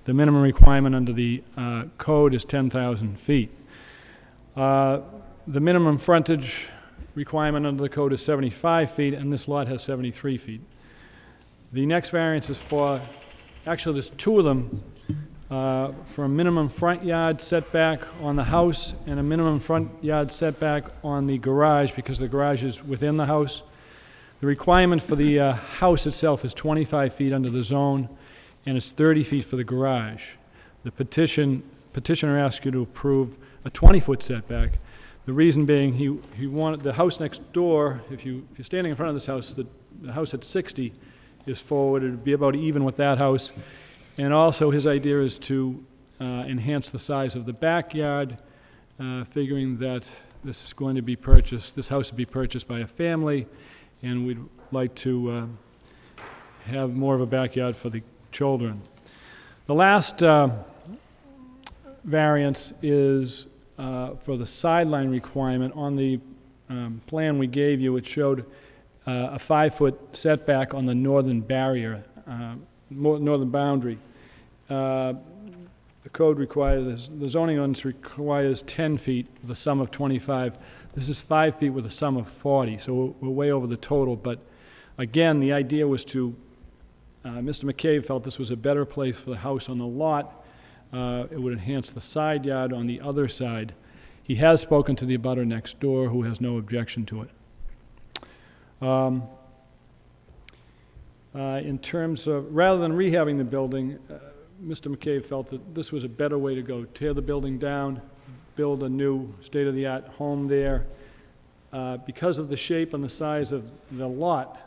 [SPEAKER 15] The minimum requirement under the code is 10,000 feet. The minimum frontage requirement under the code is 75 feet, and this lot has 73 feet. The next variance is for, actually, there's two of them, for a minimum front yard setback on the house and a minimum front yard setback on the garage, because the garage is within the house. The requirement for the house itself is 25 feet under the zone, and it's 30 feet for the garage. The petitioner asks you to approve a 20-foot setback. The reason being, he wanted the house next door, if you're standing in front of this house, the house at 60 is forward, it would be about even with that house. And also, his idea is to enhance the size of the backyard, figuring that this is going to be purchased, this house will be purchased by a family, and we'd like to have more of a backyard for the children. The last variance is for the sideline requirement. On the plan we gave you, it showed a 5-foot setback on the northern barrier, northern boundary. The code requires, the zoning ordinance requires 10 feet with a sum of 25. This is 5 feet with a sum of 40, so we're way over the total. But again, the idea was to, Mr. McCabe felt this was a better place for the house on the lot. It would enhance the side yard on the other side. He has spoken to the abutter next door, who has no objection to it. In terms of, rather than rehabbing the building, Mr. McCabe felt that this was a better way to go. Tear the building down, build a new state-of-the-art home there. Because of the shape and the size of the lot,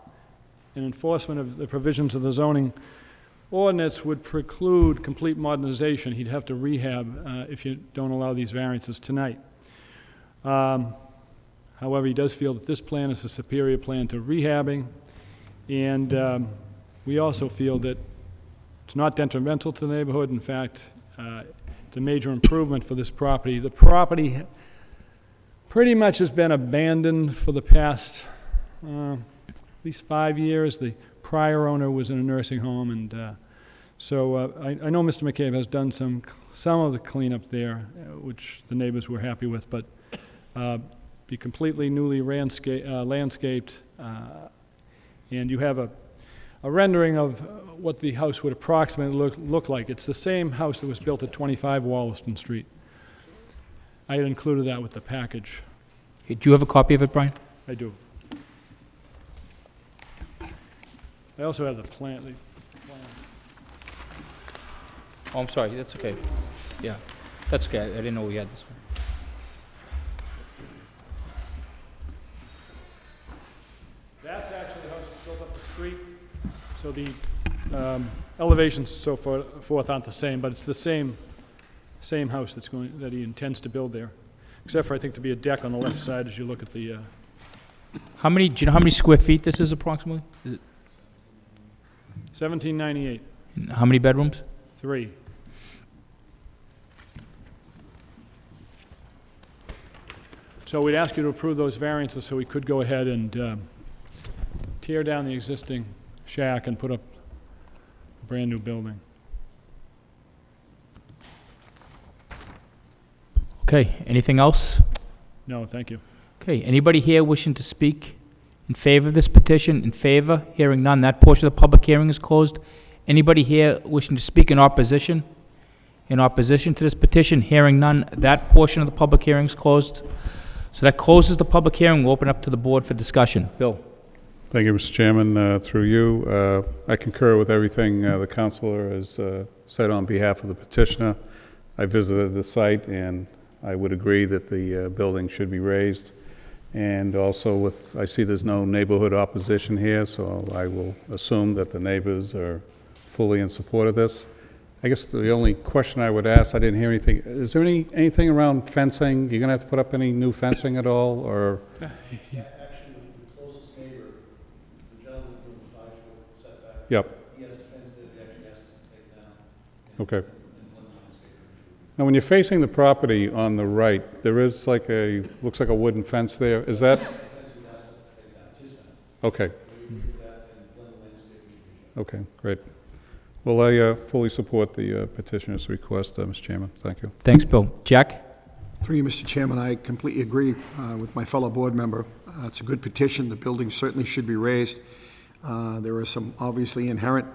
[SPEAKER 15] and enforcement of the provisions of the zoning ordinance would preclude complete modernization. He'd have to rehab if you don't allow these variances tonight. However, he does feel that this plan is a superior plan to rehabbing, and we also feel that it's not detrimental to the neighborhood. In fact, it's a major improvement for this property. The property pretty much has been abandoned for the past at least 5 years. The prior owner was in a nursing home, and so I know Mr. McCabe has done some of the cleanup there, which the neighbors were happy with, but be completely newly landscaped, and you have a rendering of what the house would approximately look like. It's the same house that was built at 25 Wollaston Street. I had included that with the package.
[SPEAKER 1] Do you have a copy of it, Brian?
[SPEAKER 15] I do. I also have the plan.
[SPEAKER 1] Oh, I'm sorry, that's okay. Yeah, that's okay, I didn't know we had this one.
[SPEAKER 15] That's actually the house that's built up the street, so the elevations and so forth aren't the same, but it's the same house that he intends to build there, except for, I think, to be a deck on the left side as you look at the...
[SPEAKER 1] Do you know how many square feet this is approximately? Is it
[SPEAKER 15] 1798.
[SPEAKER 1] How many bedrooms?
[SPEAKER 15] 3. So we'd ask you to approve those variances so we could go ahead and tear down the existing shack and put up a brand-new building.
[SPEAKER 1] Okay, anything else?
[SPEAKER 15] No, thank you.
[SPEAKER 1] Okay, anybody here wishing to speak in favor of this petition? In favor? Hearing none, that portion of the public hearing is closed. Anybody here wishing to speak in opposition? In opposition to this petition? Hearing none, that portion of the public hearing is closed. So that closes the public hearing. We'll open up to the board for discussion. Bill?
[SPEAKER 3] Thank you, Mr. Chairman. Through you, I concur with everything the councilor has said on behalf of the petitioner. I visited the site, and I would agree that the building should be raised. And also I see there's no neighborhood opposition here, so I will assume that the neighbors are fully in support of this. I guess the only question I would ask, I didn't hear anything, is there anything around fencing? You're going to have to put up any new fencing at all, or?
[SPEAKER 4] Actually, the closest neighbor, the gentleman with the 5-foot setback.
[SPEAKER 3] Yep.
[SPEAKER 4] He has a fence that he actually asked us to take down.
[SPEAKER 3] Okay. Now, when you're facing the property on the right, there is like looks like a wooden fence there. Is that? Okay. Okay, great. Well, I fully support the petitioner's request, Mr. Chairman. Thank you.
[SPEAKER 1] Thanks, Bill. Jack?
[SPEAKER 4] Through you, Mr. Chairman, I completely agree with my fellow board member. It's a good petition. The building certainly should be raised. There are some obviously inherent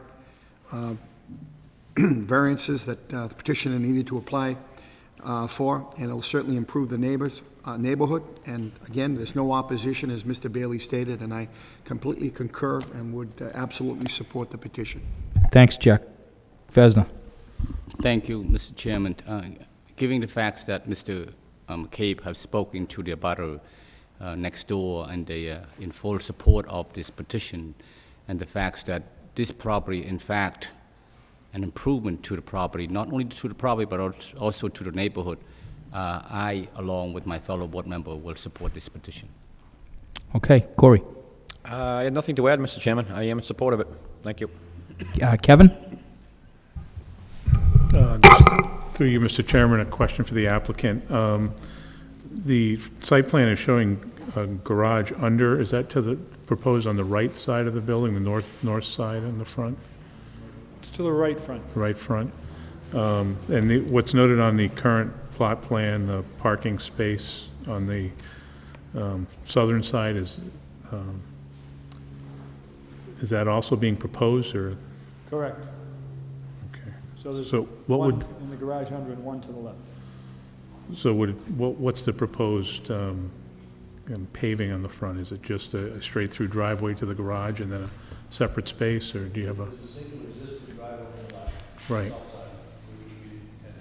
[SPEAKER 4] variances that the petitioner needed to apply for, and it'll certainly improve the neighborhood. And again, there's no opposition, as Mr. Bailey stated, and I completely concur and would absolutely support the petition.
[SPEAKER 1] Thanks, Jack. Vesna.
[SPEAKER 5] Thank you, Mr. Chairman. Given the facts that Mr. McCabe has spoken to the abutter next door, and they are in full support of this petition, and the facts that this property, in fact, an improvement to the property, not only to the property, but also to the neighborhood, I, along with my fellow board member, will support this petition.
[SPEAKER 1] Okay, Corey.
[SPEAKER 6] I have nothing to add, Mr. Chairman. I am in support of it. Thank you.
[SPEAKER 1] Kevin?
[SPEAKER 3] Through you, Mr. Chairman, a question for the applicant. The site plan is showing a garage under, is that proposed on the right side of the building, the north side in the front?
[SPEAKER 15] It's to the right front.
[SPEAKER 3] Right front. And what's noted on the current plot plan, the parking space on the southern side, is that also being proposed, or?
[SPEAKER 15] Correct.
[SPEAKER 3] Okay.
[SPEAKER 15] So there's
[SPEAKER 3] So what
[SPEAKER 15] one
[SPEAKER 3] would,
[SPEAKER 15] in the garage under and one to the left.
[SPEAKER 3] so what's the proposed paving on the front? Is it just a straight-through driveway to the garage and then a separate space, or do you have a?
[SPEAKER 16] There's a single existing driveway on the left.
[SPEAKER 3] Right.
[SPEAKER 16] South side, which we intend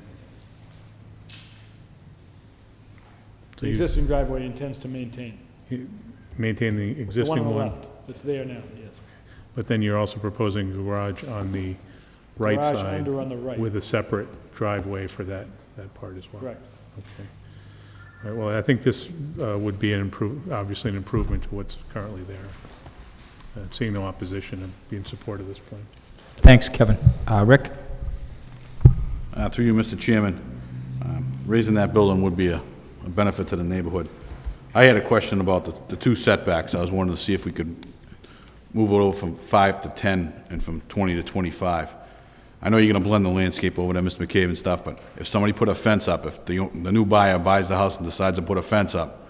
[SPEAKER 16] to
[SPEAKER 15] The existing driveway intends to maintain.
[SPEAKER 3] Maintain the
[SPEAKER 15] The
[SPEAKER 3] existing
[SPEAKER 15] one on the
[SPEAKER 3] one?
[SPEAKER 15] left, it's there now, yes.
[SPEAKER 3] But then you're also proposing a garage on the right
[SPEAKER 15] Garage
[SPEAKER 3] side?
[SPEAKER 15] under on the right.
[SPEAKER 3] With a separate driveway for that part as well?
[SPEAKER 15] Correct.
[SPEAKER 3] Okay. All right, well, I think this would be obviously an improvement to what's currently there. Seeing no opposition and be in support of this plan.
[SPEAKER 1] Thanks, Kevin. Rick?
[SPEAKER 13] Through you, Mr. Chairman, raising that building would be a benefit to the neighborhood. I had a question about the two setbacks. I was wanting to see if we could move it over from 5 to 10 and from 20 to 25. I know you're going to blend the landscape over there, Mr. McCabe and stuff, but if somebody put a fence up, if the new buyer buys the house and decides to put a fence up,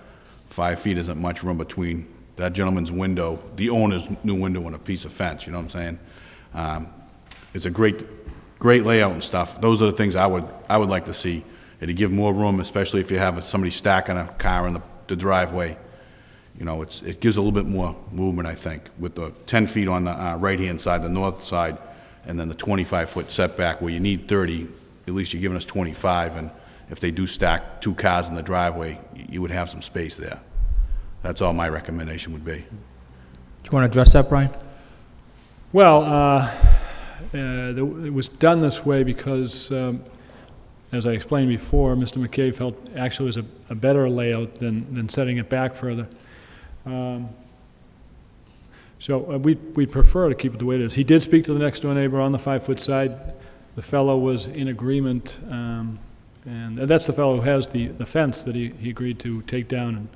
[SPEAKER 13] 5 feet isn't much room between that gentleman's window, the owner's new window, and a piece of fence, you know what I'm saying? It's a great layout and stuff. Those are the things I would like to see. It'd give more room, especially if you have somebody stacking a car in the driveway. You know, it gives a little bit more movement, I think, with the 10 feet on the right-hand side, the north side, and then the 25-foot setback where you need 30, at least you're giving us 25, and if they do stack 2 cars in the driveway, you would have some space there. That's all my recommendation would be.
[SPEAKER 1] Do you want to address that, Brian?
[SPEAKER 15] Well, it was done this way because, as I explained before, Mr. McCabe felt actually it was a better layout than setting it back further. So we prefer to keep it the way it is. He did speak to the next door neighbor on the 5-foot side. The fellow was in agreement, and that's the fellow who has the fence that he agreed to take down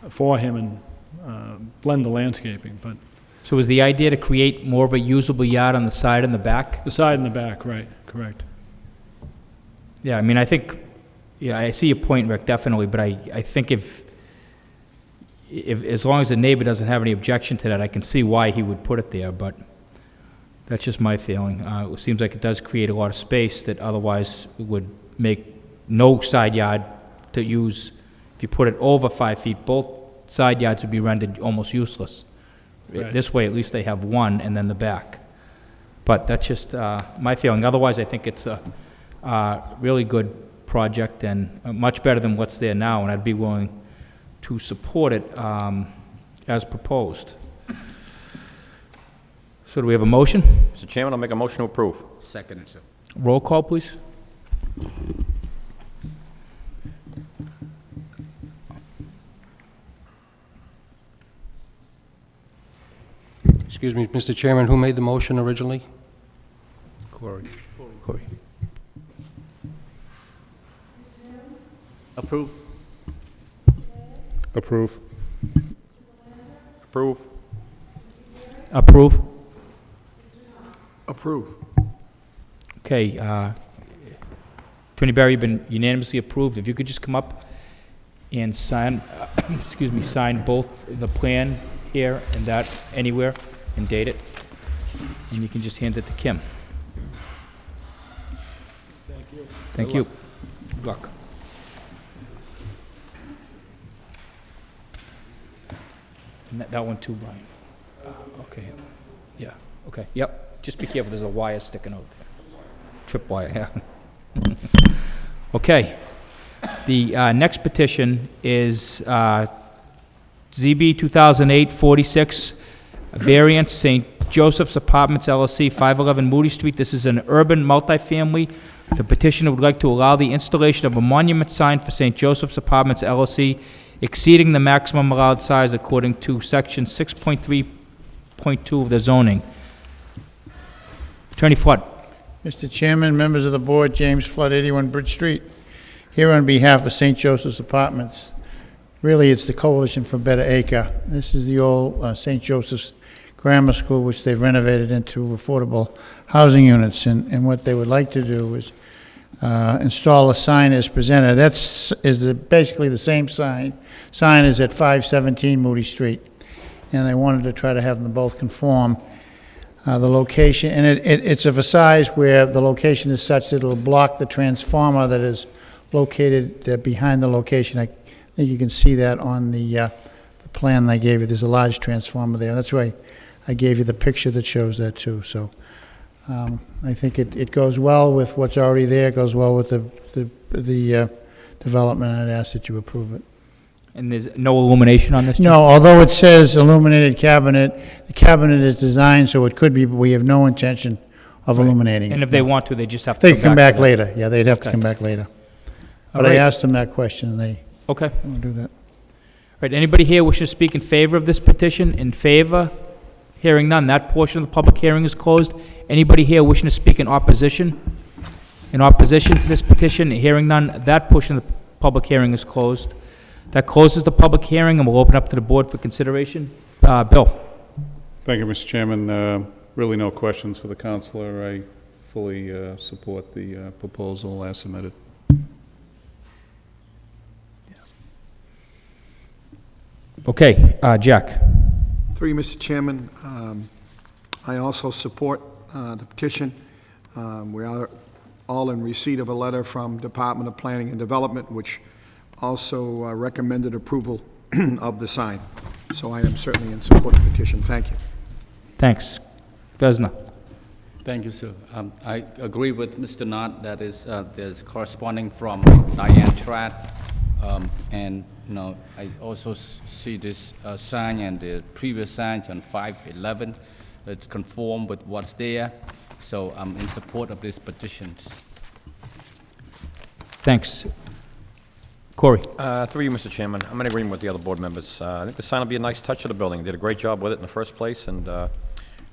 [SPEAKER 15] for him and blend the landscaping. But
[SPEAKER 1] So is the idea to create more of a usable yard on the side and the back?
[SPEAKER 15] the side and the back, right, correct.
[SPEAKER 1] Yeah, I mean, I think, yeah, I see your point, Rick, definitely, but I think if as long as the neighbor doesn't have any objection to that, I can see why he would put it there, but that's just my feeling. It seems like it does create a lot of space that otherwise would make no side yard to use. If you put it over 5 feet, both side yards would be rendered almost useless.
[SPEAKER 15] Right.
[SPEAKER 1] This way, at least they have one and then the back. But that's just my feeling. Otherwise, I think it's a really good project and much better than what's there now, and I'd be willing to support it as proposed. So do we have a motion?
[SPEAKER 6] Mr. Chairman, I'll make a motion to approve.
[SPEAKER 5] Second, sir.
[SPEAKER 1] Roll call, please.
[SPEAKER 9] Excuse me, Mr. Chairman, who made the motion originally?
[SPEAKER 3] Corey.
[SPEAKER 5] Approve.
[SPEAKER 3] Approve.
[SPEAKER 6] Approve.
[SPEAKER 1] Approve.
[SPEAKER 4] Approve.
[SPEAKER 1] Okay, Attorney Barry, you've been unanimously approved. If you could just come up and sign, excuse me, sign both the plan here and that anywhere and date it. And you can just hand it to Kim.
[SPEAKER 15] Thank you.
[SPEAKER 1] Thank you. Good luck. And that one too, Brian. Okay. Yeah, okay, yep. Just be careful, there's a wire sticking out there. Trip wire, yeah. Okay. The next petition is ZB 2008-46, variance, St. Joseph's Apartments LLC, 511 Moody Street. This is an urban multifamily. The petitioner would like to allow the installation of a monument sign for St. Joseph's Apartments LLC exceeding the maximum allowed size according to section 6.3.2 of the zoning. Attorney Flood.
[SPEAKER 17] Mr. Chairman, members of the board, James Flood, 81 Bridge Street, here on behalf of St. Joseph's Apartments. Really, it's the Coalition for Better Acre. This is the old St. Joseph's Grammar School, which they've renovated into affordable housing units, and what they would like to do is install a sign as presented. Basically the same sign. Sign is at 517 Moody Street, and they wanted to try to have them both conform. The location, and it's of a size where the location is such that it'll block the transformer that is located behind the location. I think you can see that on the plan I gave you. There's a large transformer there. That's why I gave you the picture that shows that too. So I think it goes well with what's already there. It goes well with the development. I'd ask that you approve it.
[SPEAKER 1] And there's no illumination on this?
[SPEAKER 17] No, although it says illuminated cabinet, the cabinet is designed so it could be, but we have no intention of illuminating it.
[SPEAKER 1] And if they want to, they just have to
[SPEAKER 17] They come back
[SPEAKER 1] to that.
[SPEAKER 17] later. Yeah, they'd have to come back later. But I
[SPEAKER 1] right.
[SPEAKER 17] asked them that question, and they
[SPEAKER 1] Okay.
[SPEAKER 17] won't do that.
[SPEAKER 1] All right, anybody here wish to speak in favor of this petition? In favor? Hearing none, that portion of the public hearing is closed. Anybody here wishing to speak in opposition? In opposition to this petition? Hearing none, that portion of the public hearing is closed. That closes the public hearing, and we'll open up to the board for consideration. Bill?
[SPEAKER 3] Thank you, Mr. Chairman. Really no questions for the counselor. I fully support the proposal as submitted.
[SPEAKER 1] Okay, Jack?
[SPEAKER 4] Through you, Mr. Chairman, I also support the petition. We are all in receipt of a letter from Department of Planning and Development, which also recommended approval of the sign. So I am certainly in support of the petition. Thank you.
[SPEAKER 1] Thanks. Vesna?
[SPEAKER 5] Thank you, sir. I agree with Mr. Knott that is there's corresponding from Diane Tratt, and I also see this sign and the previous signs on 511. It's conform with what's there, so I'm in support of these petitions.
[SPEAKER 6] Thanks. Corey? Through you, Mr. Chairman, I'm in agreement with the other board members. I think the sign will be a nice touch to the building. Did a great job with it in the first place, and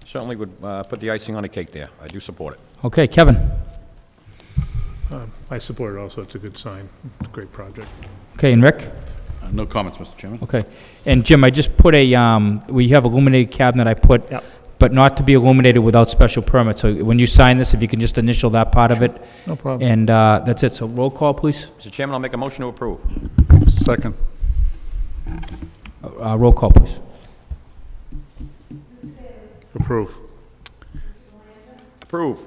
[SPEAKER 6] certainly would put the icing on the cake there. I do support it.
[SPEAKER 1] Okay, Kevin?
[SPEAKER 16] I support it also. It's a good sign. It's a great project.
[SPEAKER 1] Okay, and Rick?
[SPEAKER 13] No comments, Mr. Chairman.
[SPEAKER 1] Okay. And Jim, I just put we have illuminated cabinet I put,
[SPEAKER 17] Yep.
[SPEAKER 1] but not to be illuminated without special permit. So when you sign this, if you can just initial that part of it.
[SPEAKER 17] No problem.
[SPEAKER 1] And that's it. So roll call, please.
[SPEAKER 6] Mr. Chairman, I'll make a motion to approve.
[SPEAKER 3] Second.
[SPEAKER 1] Roll call, please.
[SPEAKER 3] Approve.
[SPEAKER 6] Approve.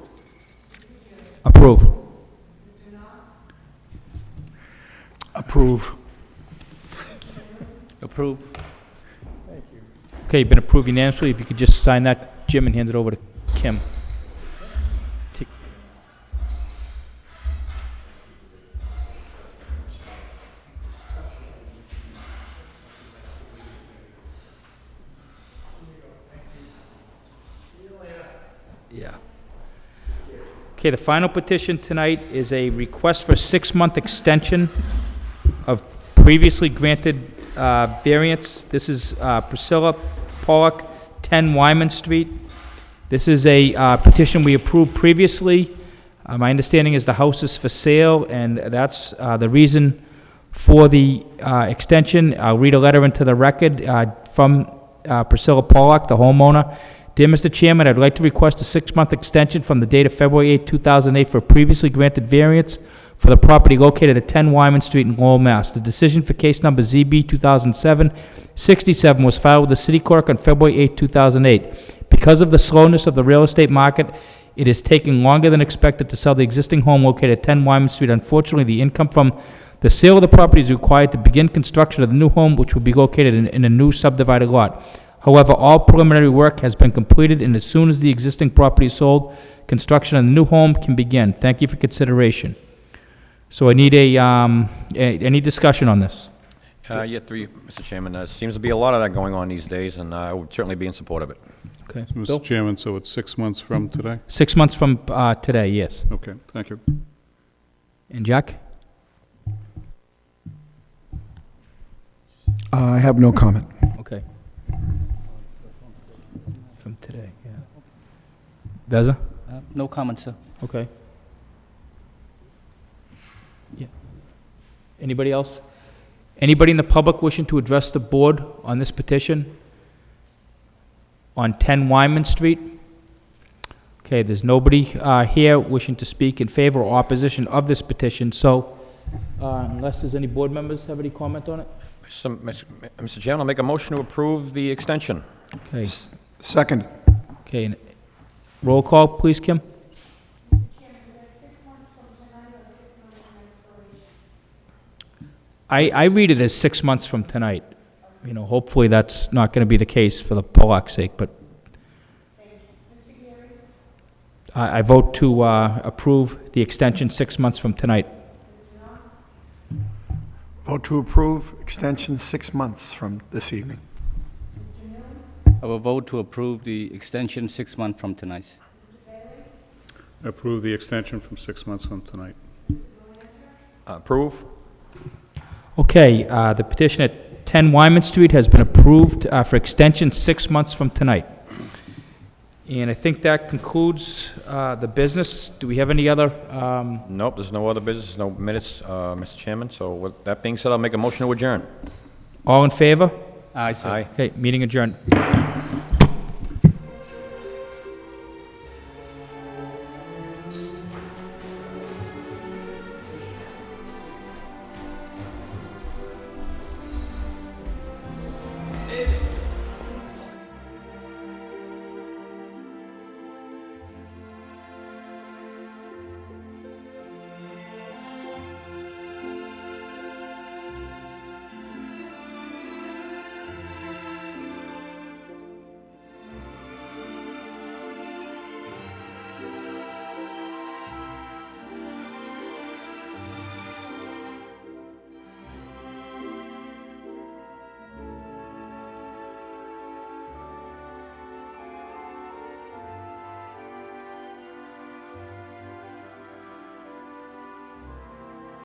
[SPEAKER 1] Approve.
[SPEAKER 4] Approve.
[SPEAKER 5] Approve.
[SPEAKER 1] Okay, you've been approved unanimously. If you could just sign that, Jim, and hand it over to Kim. Yeah. Okay, the final petition tonight is a request for a 6-month extension of previously granted variance. This is Priscilla Pollock, 10 Wyman Street. This is a petition we approved previously. My understanding is the house is for sale, and that's the reason for the extension. I'll read a letter into the record from Priscilla Pollock, the homeowner. Dear Mr. Chairman, I'd like to request a 6-month extension from the date of February 8, 2008 for a previously granted variance for the property located at 10 Wyman Street in Lowell, Mass. The decision for case number ZB 2007-67 was filed with the city clerk on February 8, 2008. Because of the slowness of the real estate market, it is taking longer than expected to sell the existing home located at 10 Wyman Street. Unfortunately, the income from the sale of the property is required to begin construction of the new home, which will be located in a new subdivided lot. However, all preliminary work has been completed, and as soon as the existing property is sold, construction of the new home can begin. Thank you for consideration. So I need any discussion on this?
[SPEAKER 6] Yeah, through you, Mr. Chairman. There seems to be a lot of that going on these days, and I would certainly be in support of it.
[SPEAKER 1] Okay. Bill?
[SPEAKER 3] Mr. Chairman, so it's 6 months from today?
[SPEAKER 1] 6 months from today, yes.
[SPEAKER 3] Okay, thank you.
[SPEAKER 1] And Jack?
[SPEAKER 4] I have no comment.
[SPEAKER 1] Okay. From today, yeah. Beza?
[SPEAKER 5] No comment, sir.
[SPEAKER 1] Okay. Yeah. Anybody else? Anybody in the public wishing to address the board on this petition? On 10 Wyman Street? Okay, there's nobody here wishing to speak in favor or opposition of this petition, so unless there's any board members have any comment on it?
[SPEAKER 6] Mr. Chairman, I'll make a motion to approve the extension.
[SPEAKER 1] Okay.
[SPEAKER 4] Second.
[SPEAKER 1] Okay, and roll call, please, Kim? I read it as 6 months from tonight. You know, hopefully that's not going to be the case for the Pollock's sake, but I vote to approve the extension 6 months from tonight.
[SPEAKER 4] Vote to approve extension 6 months from this evening.
[SPEAKER 5] I will vote to approve the extension 6 months from tonight.
[SPEAKER 3] Approve the extension from 6 months from tonight.
[SPEAKER 6] Approve.
[SPEAKER 1] Okay, the petition at 10 Wyman Street has been approved for extension 6 months from tonight. And I think that concludes the business. Do we have any other?
[SPEAKER 6] Nope, there's no other business, no minutes, Mr. Chairman. So with that being said, I'll make a motion to adjourn.
[SPEAKER 1] All in favor?
[SPEAKER 5] Aye, sir.
[SPEAKER 6] Aye.
[SPEAKER 1] Okay, meeting adjourned.